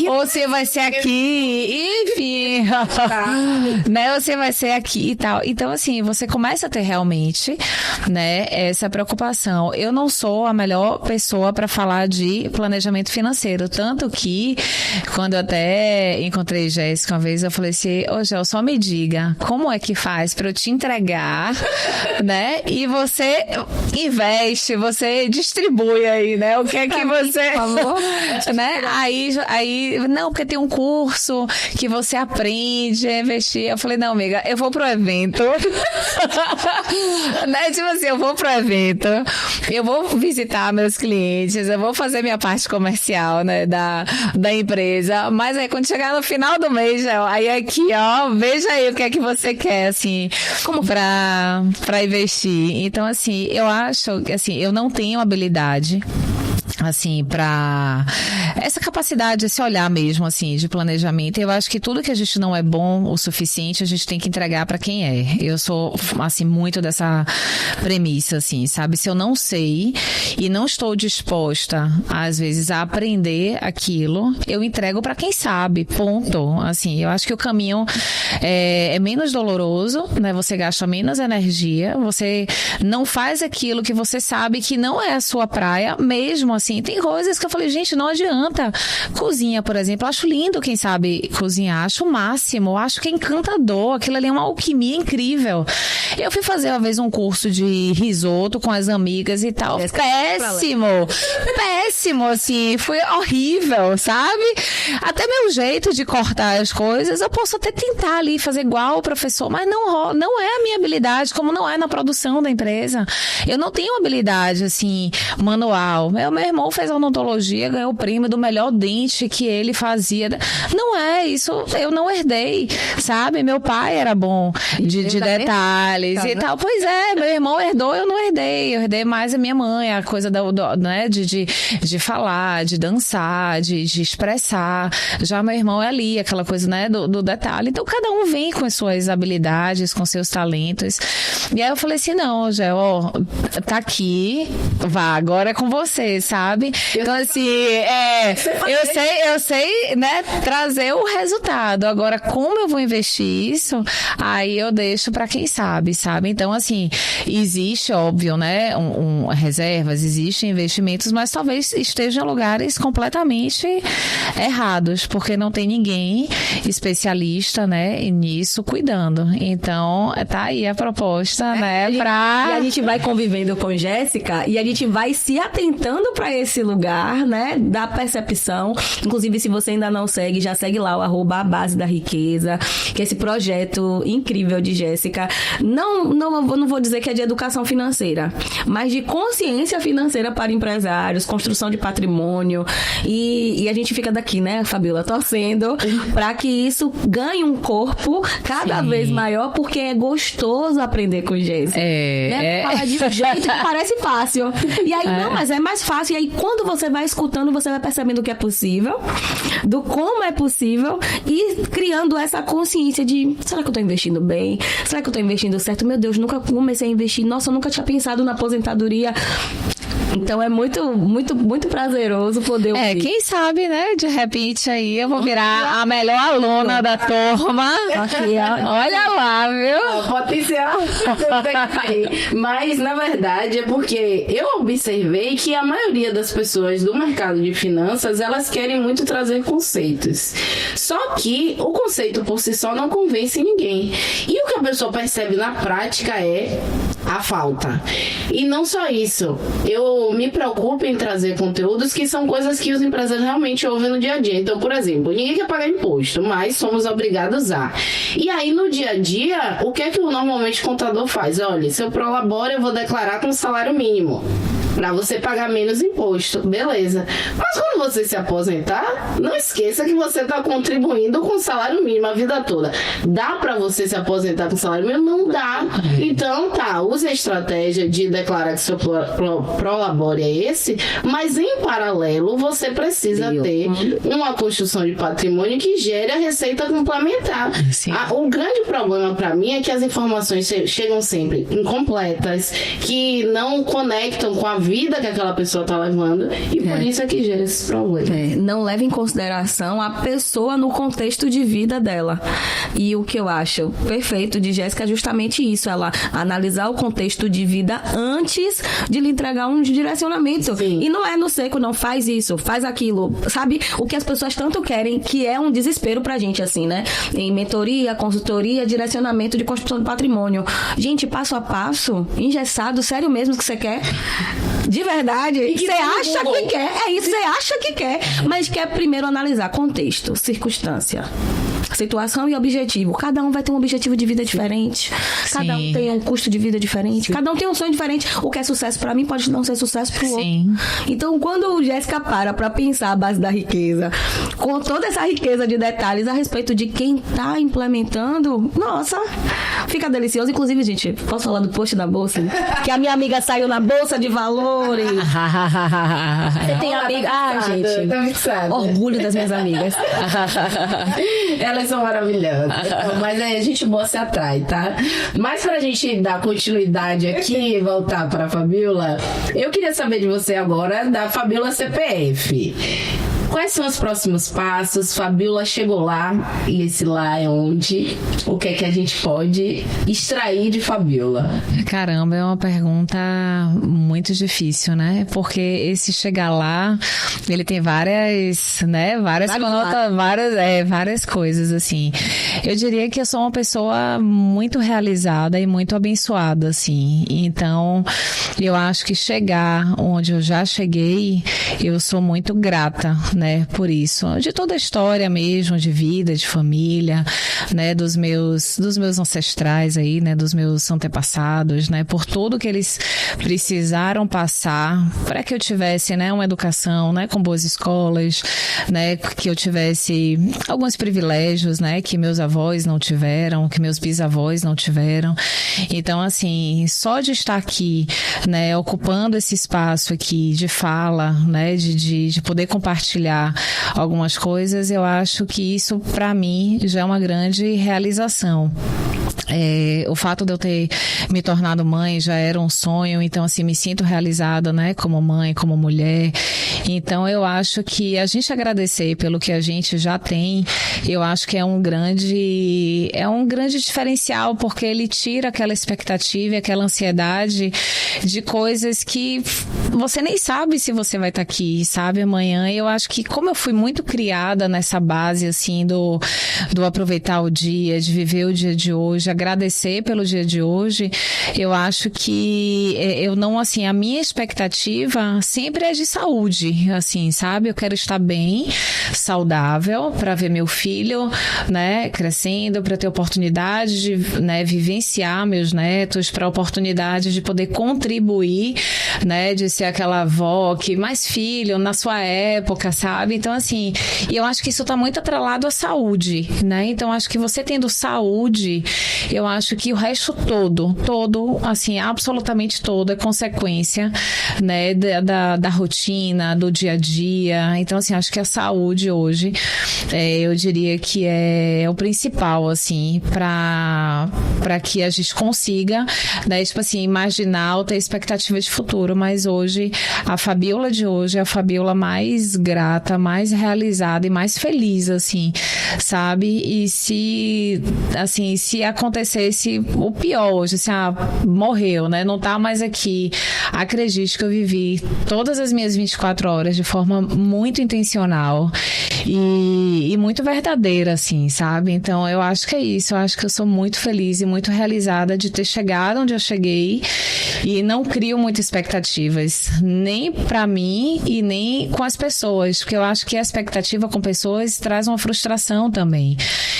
Ou você vai ser aqui, enfim, né, você vai ser aqui e tal. Então assim, você começa a ter realmente, né, essa preocupação. Eu não sou a melhor pessoa para falar de planejamento financeiro, tanto que quando eu até encontrei Jéssica uma vez, eu falei assim, Gel, só me diga como é que faz para eu te entregar, né, e você investe, você distribui aí, né, o que é que você, por favor, né, aí não, porque tem um curso que você aprende a investir. Eu falei, não, amiga, eu vou pro evento né, tipo assim, eu vou pro evento, eu vou visitar meus clientes, eu vou fazer minha parte comercial, né, da empresa, mas aí quando chegar no final do mês, aí aqui, ó, veja aí o que é que você quer, assim, como pra investir. Então, assim, eu acho que, assim, eu não tenho habilidade, assim, pra essa capacidade, esse olhar mesmo, assim, de planejamento. Eu acho que tudo que a gente não é bom o suficiente, a gente tem que entregar pra quem é. Eu sou, assim, muito dessa premissa, assim, sabe? Se eu não sei e não estou disposta, às vezes, a aprender aquilo, eu entrego pra quem sabe, ponto. Assim, eu acho que o caminho é menos doloroso, né? Você gasta menos energia, você não faz aquilo que você sabe que não é a sua praia, mesmo assim. Tem coisas que eu falei, gente, não adianta. Cozinha, por exemplo, eu acho lindo quem sabe cozinhar, acho o máximo, acho que é encantador, aquilo ali é uma alquimia incrível. Eu fui fazer uma vez um curso de risoto com as amigas e tal, péssimo, assim, foi horrível, sabe? Até meu jeito de cortar as coisas, eu posso até tentar ali fazer igual o professor, mas não é a minha habilidade, como não é na produção da empresa. Eu não tenho habilidade, assim, manual. Meu irmão fez odontologia, ganhou o prêmio do melhor dente que ele fazia. Não é isso, eu não herdei, sabe? Meu pai era bom de detalhes e tal. Pois é, meu irmão herdou, eu não herdei. Eu herdei mais a minha mãe, a coisa né, de falar, de dançar, de expressar. Já meu irmão é ali, aquela coisa, né, do detalhe. Então, cada um vem com as suas habilidades, com seus talentos. E aí eu falei assim, não, Gel, ó, tá aqui, vá, agora é com você, sabe? sabe? Então, assim, eu sei, né, trazer o resultado. Agora, como eu vou investir isso, aí eu deixo para quem sabe? Então, assim, existe, óbvio, né, reservas, existem investimentos, mas talvez estejam em lugares completamente errados, porque não tem ninguém especialista, né, nisso cuidando. Então, tá aí a proposta, né, E a gente vai convivendo com Jéssica e a gente vai se atentando para esse lugar, né, da percepção. Inclusive, se você ainda não segue, já segue lá o @ A Base da Riqueza, que é esse projeto incrível de Jéssica. Não vou dizer que é de educação financeira, mas de consciência financeira para empresários, construção de patrimônio. E a gente fica daqui, né, Fabiola, torcendo para que isso ganhe um corpo cada vez maior, porque é gostoso aprender com Jéssica. Fala de um jeito que parece fácil. E aí, não, mas é mais fácil. E aí, quando você vai escutando, você vai percebendo o que é possível, do como é possível, e criando essa consciência de, será que eu tô investindo bem? Será que eu tô investindo certo? Meu Deus, nunca comecei a investir. Nossa, eu nunca tinha pensado na aposentadoria. Então é muito, muito, muito prazeroso poder ouvir. Quem sabe, né? De repente aí eu vou virar a melhor aluna da turma. Olha lá, viu? Potencial. Mas, na verdade, é porque eu observei que a maioria das pessoas do mercado de finanças, elas querem muito trazer conceitos. Só que o conceito por si só não convence ninguém. E o que a pessoa percebe na prática é a falta. E não só isso. Eu me preocupo em trazer conteúdos que são coisas que os empresários realmente ouvem no dia a dia. Então, por exemplo, ninguém quer pagar imposto, mas somos obrigados a. E aí, no dia a dia, o que é que normalmente o contador faz? Olha, se eu prolaboro, eu vou declarar com salário mínimo, para você pagar menos imposto. Beleza. Mas quando você se aposentar, não esqueça que você está contribuindo com salário mínimo a vida toda. Dá para você se aposentar com salário mínimo? Não dá. Então, use a estratégia de declarar que seu prolabore é esse, mas em paralelo, você precisa ter uma construção de patrimônio que gere a receita complementar. O grande problema para mim é que as informações chegam sempre incompletas, que não conectam com a vida que aquela pessoa está levando, e por isso é que gera esses problemas. Não leva em consideração a pessoa no contexto de vida dela. E o que eu acho perfeito de Jéssica é justamente isso, ela analisar o contexto de vida antes de lhe entregar um direcionamento. Sim. E não é no seco, não faz isso, faz aquilo. Sabe o que as pessoas tanto querem, que é um desespero pra gente, assim, né? Em mentoria, consultoria, direcionamento de construção de patrimônio. Gente, passo a passo, engessado, sério mesmo que você quer? De verdade, você acha que quer, é isso, você acha que quer, mas quer primeiro analisar contexto, circunstância, situação e objetivo. Cada um vai ter um objetivo de vida diferente, cada um tem um custo de vida diferente, cada um tem um sonho diferente. O que é sucesso pra mim pode não ser sucesso pro outro. Então, quando Jéssica para pensar a base da riqueza, com toda essa riqueza de detalhes a respeito de quem tá implementando, nossa, fica delicioso. Inclusive, gente, posso falar do post da bolsa? Que a minha amiga saiu na bolsa de valores. Você tem amiga? Gente, tá fixada. Orgulho das minhas amigas. Elas são maravilhosas. Mas aí a gente boa se atrai, tá? Mas pra gente dar continuidade aqui e voltar pra Fabiola, eu queria saber de você agora da Fabiola CPF. Quais são os próximos passos? Fabiola chegou lá, e esse lá é onde? O que é que a gente pode extrair de Fabiola? Caramba, é uma pergunta muito difícil, né? Porque esse chegar lá, ele tem várias coisas, assim. Eu diria que eu sou uma pessoa muito realizada e muito abençoada, assim. Então, eu acho que chegar onde eu já cheguei, eu sou muito grata, né, por isso, de toda a história mesmo, de vida, de família, né, dos meus ancestrais aí, né, dos meus antepassados, né, por tudo que eles precisaram passar para que eu tivesse, né, uma educação, né, com boas escolas, né, que eu tivesse alguns privilégios, né, que meus avós não tiveram, que meus bisavós não tiveram. Então, assim, só de estar aqui, né, ocupando esse espaço aqui de fala, né, de poder compartilhar algumas coisas, eu acho que isso, para mim, já é uma grande realização. O fato de eu ter me tornado mãe já era um sonho, então assim, me sinto realizada, né, como mãe, como mulher. Então eu acho que a gente agradecer pelo que a gente já tem, eu acho que é um grande diferencial, porque ele tira aquela expectativa, aquela ansiedade de coisas que você nem sabe se você vai estar aqui, sabe, amanhã. Eu acho que como eu fui muito criada nessa base, assim, do aproveitar o dia, de viver o dia de hoje, agradecer pelo dia de hoje, eu acho que eu não, assim, a minha expectativa sempre é de saúde, assim, sabe? Eu quero estar bem, saudável, para ver meu filho, né, crescendo, para ter oportunidade de, né, vivenciar meus netos, para oportunidade de poder contribuir, né, de ser aquela avó que mais filho na sua época, sabe? Então, assim, eu acho que isso tá muito atrelado à saúde, né? Então, acho que você tendo saúde, eu acho que o resto todo, assim, absolutamente todo é consequência, né, da rotina, do dia a dia. Então, assim, acho que a saúde hoje, eu diria que é o principal, assim, para que a gente consiga, né, tipo assim, imaginar ou ter expectativa de futuro. Mas hoje, a Fabiola de hoje é a Fabiola mais grata, mais realizada e mais feliz, assim, sabe? E se acontecesse o pior hoje, assim, morreu, né? Não tá mais aqui. Acredite que eu vivi todas as minhas 24 horas de forma muito intencional e muito verdadeira, assim, sabe? Então, eu acho que é isso. Eu acho que eu sou muito feliz e muito realizada de ter chegado onde eu cheguei e não crio muitas expectativas, nem pra mim e nem com as pessoas, porque eu acho que a expectativa com pessoas traz uma frustração também.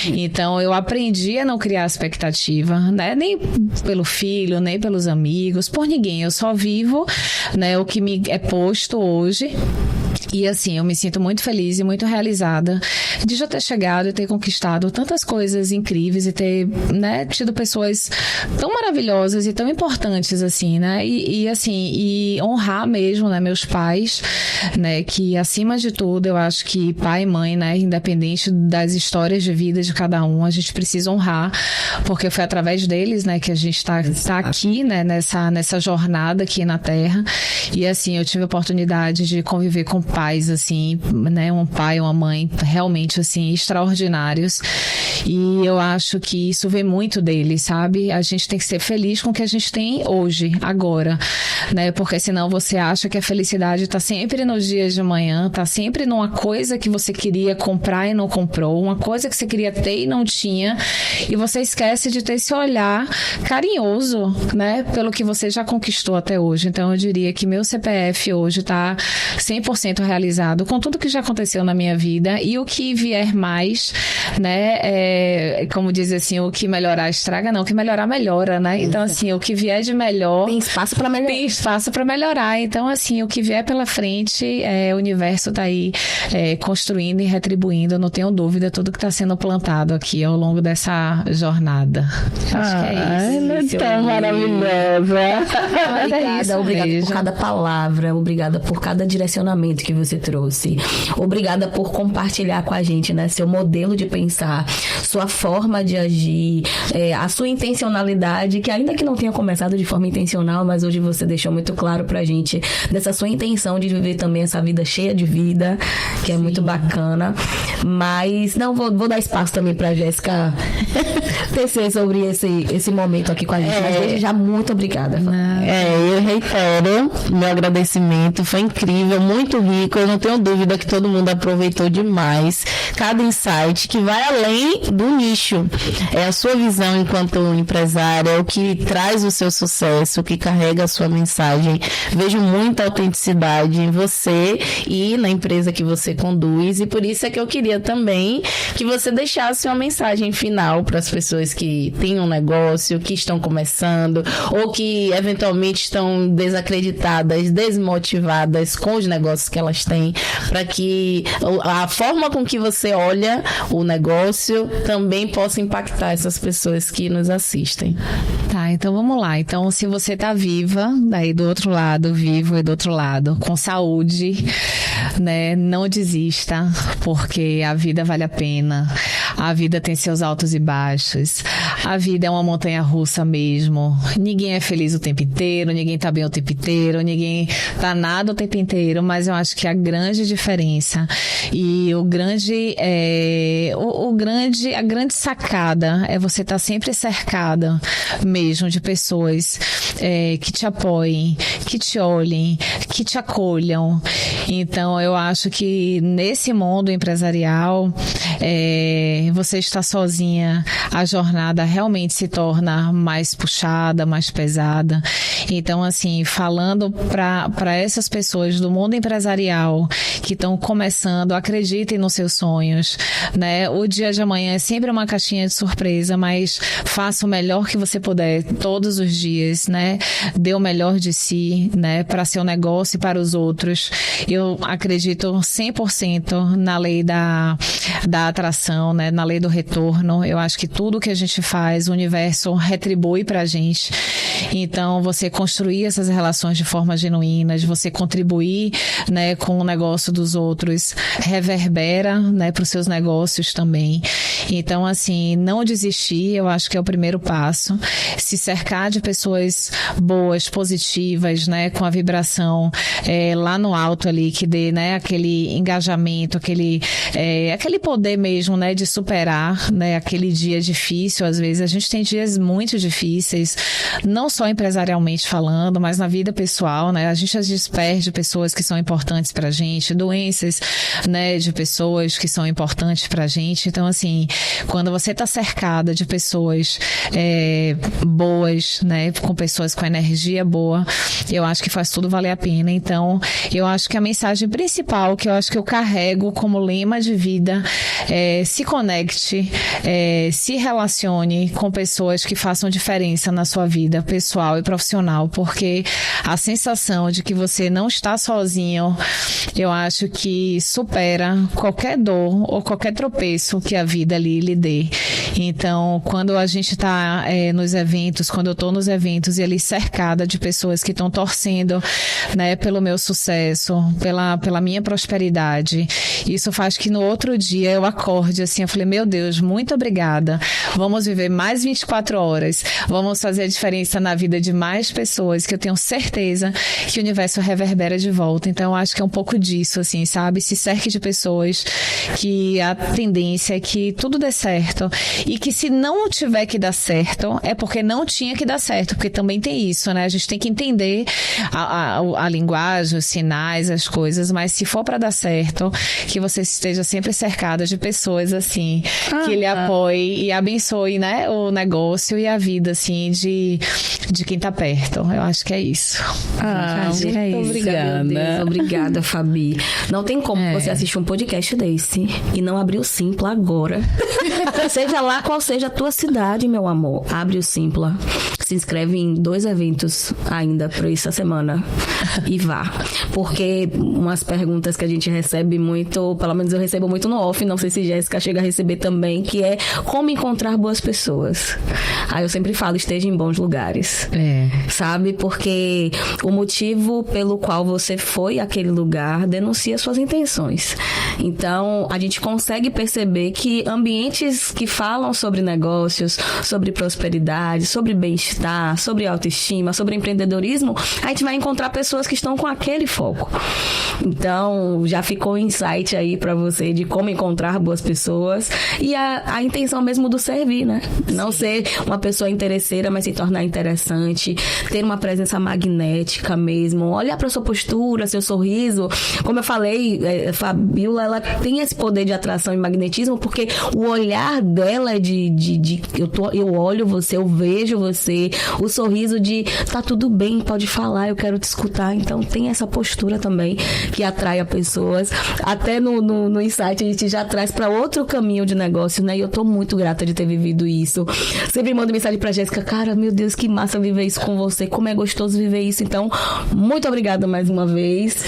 Então, eu aprendi a não criar expectativa, né? Nem pelo filho, nem pelos amigos, por ninguém. Eu só vivo, né, o que me é posto hoje. E assim, eu me sinto muito feliz e muito realizada de já ter chegado e ter conquistado tantas coisas incríveis e ter, né, tido pessoas tão maravilhosas e tão importantes, assim, né? E honrar mesmo, né, meus pais, né, que acima de tudo, eu acho que pai e mãe, né, independente das histórias de vida de cada um, a gente precisa honrar, porque foi através deles, né, que a gente tá aqui, né, nessa jornada aqui na Terra. E assim, eu tive a oportunidade de conviver com pais, assim, né, um pai e uma mãe realmente, assim, extraordinários, e eu acho que isso vem muito deles, sabe? A gente tem que ser feliz com o que a gente tem hoje, agora, né, porque senão você acha que a felicidade tá sempre nos dias de amanhã, tá sempre numa coisa que você queria comprar e não comprou, uma coisa que você queria ter e não tinha, e você esquece de ter esse olhar carinhoso, né, pelo que você já conquistou até hoje. Então eu diria que meu CPF hoje tá 100% realizado com tudo que já aconteceu na minha vida, e o que vier mais, né, como diz assim, o que melhorar estraga, não, o que melhorar melhora, né? Então assim, o que vier de melhor tem espaço para melhorar. Tem espaço para melhorar. Então assim, o que vier pela frente, o universo tá aí construindo e retribuindo, eu não tenho dúvida, tudo que está sendo plantado aqui ao longo dessa jornada. Acho que é isso. Tá maravilhosa. Obrigada por cada palavra, obrigada por cada direcionamento que você trouxe. Obrigada por compartilhar com a gente, né, seu modelo de pensar, sua forma de agir, a sua intencionalidade, que ainda que não tenha começado de forma intencional, mas hoje você deixou muito claro pra gente dessa sua intenção de viver também essa vida cheia de vida, que é muito bacana. Mas, não, vou dar espaço também pra Jéssica tecer sobre esse momento aqui com a gente. Mas desde já, muito obrigada. Eu reitero meu agradecimento, foi incrível, muito rico. Eu não tenho dúvida que todo mundo aproveitou demais cada insight que vai além do nicho. É a sua visão enquanto empresária, é o que traz o seu sucesso, o que carrega a sua mensagem. Vejo muita autenticidade em você e na empresa que você conduz, e por isso é que eu queria também que você deixasse uma mensagem final para as pessoas que têm um negócio, que estão começando ou que eventualmente estão desacreditadas, desmotivadas com os negócios que elas têm, para que a forma com que você olha o negócio também possa impactar essas pessoas que nos assistem. Tá, então vamos lá. Então, se você tá viva, daí do outro lado, vivo e do outro lado, com saúde, né? Não desista, porque a vida vale a pena. A vida tem seus altos e baixos. A vida é uma montanha-russa mesmo. Ninguém é feliz o tempo inteiro, ninguém tá bem o tempo inteiro, ninguém tá nada o tempo inteiro, mas eu acho que a grande diferença e a grande sacada é você estar sempre cercada mesmo de pessoas que te apoiem, que te olhem, que te acolham. Então, eu acho que nesse mundo empresarial, você está sozinha, a jornada realmente se torna mais puxada, mais pesada. Então, assim, falando para essas pessoas do mundo empresarial que estão começando, acreditem nos seus sonhos, né? O dia de amanhã é sempre uma caixinha de surpresa, mas faça o melhor que você puder todos os dias, né? Dê o melhor de si, né? Para seu negócio e para os outros. Eu acredito 100% na lei da atração, né? Na lei do retorno. Eu acho que tudo que a gente faz, o universo retribui pra gente. Então, você construir essas relações de forma genuína, você contribuir, né, com o negócio dos outros, reverbera, né, para os seus negócios também. Então, assim, não desistir, eu acho que é o primeiro passo. Se cercar de pessoas boas, positivas, né, com a vibração lá no alto ali, que dê, né, aquele engajamento, aquele poder mesmo, né, de superar, né, aquele dia difícil. Às vezes a gente tem dias muito difíceis, não só empresarialmente falando, mas na vida pessoal, né, a gente às vezes perde pessoas que são importantes pra gente, doenças, né, de pessoas que são importantes pra gente. Então, assim, quando você tá cercada de pessoas boas, né, com pessoas com energia boa, eu acho que faz tudo valer a pena. Então, eu acho que a mensagem principal que eu acho que eu carrego como lema de vida é: se conecte, se relacione com pessoas que façam diferença na sua vida pessoal e profissional, porque a sensação de que você não está sozinho, eu acho que supera qualquer dor ou qualquer tropeço que a vida ali lhe dê. Então, quando a gente está nos eventos, quando eu estou nos eventos e ali cercada de pessoas que estão torcendo, né, pelo meu sucesso, pela minha prosperidade, isso faz que no outro dia eu acorde assim, eu falei: meu Deus, muito obrigada, vamos viver mais 24 horas, vamos fazer a diferença na vida de mais pessoas, que eu tenho certeza que o universo reverbera de volta. Então, eu acho que é um pouco disso, assim, sabe? Se cerque de pessoas que a tendência é que tudo dê certo, e que se não tiver que dar certo, é porque não tinha que dar certo, porque também tem isso, né? A gente tem que entender a linguagem, os sinais, as coisas, mas se for para dar certo, que você esteja sempre cercada de pessoas, assim, que lhe apoiem e abençoe, né, o negócio e a vida, assim, de quem tá perto. Eu acho que é isso. Muito obrigada. Obrigada, Fabi. Não tem como você assistir um podcast desse e não abrir o Simpla agora. Seja lá qual seja a tua cidade, meu amor, abre o Simpla. Se inscreve em 2 eventos ainda para essa semana e vá. Porque umas perguntas que a gente recebe muito, pelo menos eu recebo muito no off, não sei se Jéssica chega a receber também, que é como encontrar boas pessoas. Aí eu sempre falo: esteja em bons lugares. Sabe? Porque o motivo pelo qual você foi àquele lugar denuncia suas intenções. Então, a gente consegue perceber que ambientes que falam sobre negócios, sobre prosperidade, sobre bem-estar, sobre autoestima, sobre empreendedorismo, a gente vai encontrar pessoas que estão com aquele foco. Então, já ficou um insight aí pra você de como encontrar boas pessoas e a intenção mesmo do servir, né? Não ser uma pessoa interesseira, mas se tornar interessante, ter uma presença magnética mesmo, olhar pra sua postura, seu sorriso. Como eu falei, a Fabiola, ela tem esse poder de atração e magnetismo, porque o olhar dela é eu olho você, eu vejo você, o sorriso de tá tudo bem, pode falar, eu quero te escutar. Então tem essa postura também que atrai as pessoas. Até no Insight a gente já traz para outro caminho de negócio, né? E eu tô muito grata de ter vivido isso. Sempre mando mensagem pra Jéssica: cara, meu Deus, que massa viver isso com você, como é gostoso viver isso. Então, muito obrigada mais uma vez.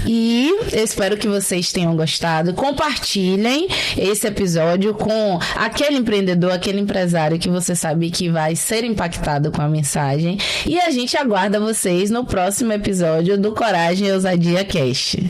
E eu espero que vocês tenham gostado. Compartilhem esse episódio com aquele empreendedor, aquele empresário que você sabe que vai ser impactado com a mensagem. E a gente aguarda vocês no próximo episódio do Coragem e Ousadia Cast.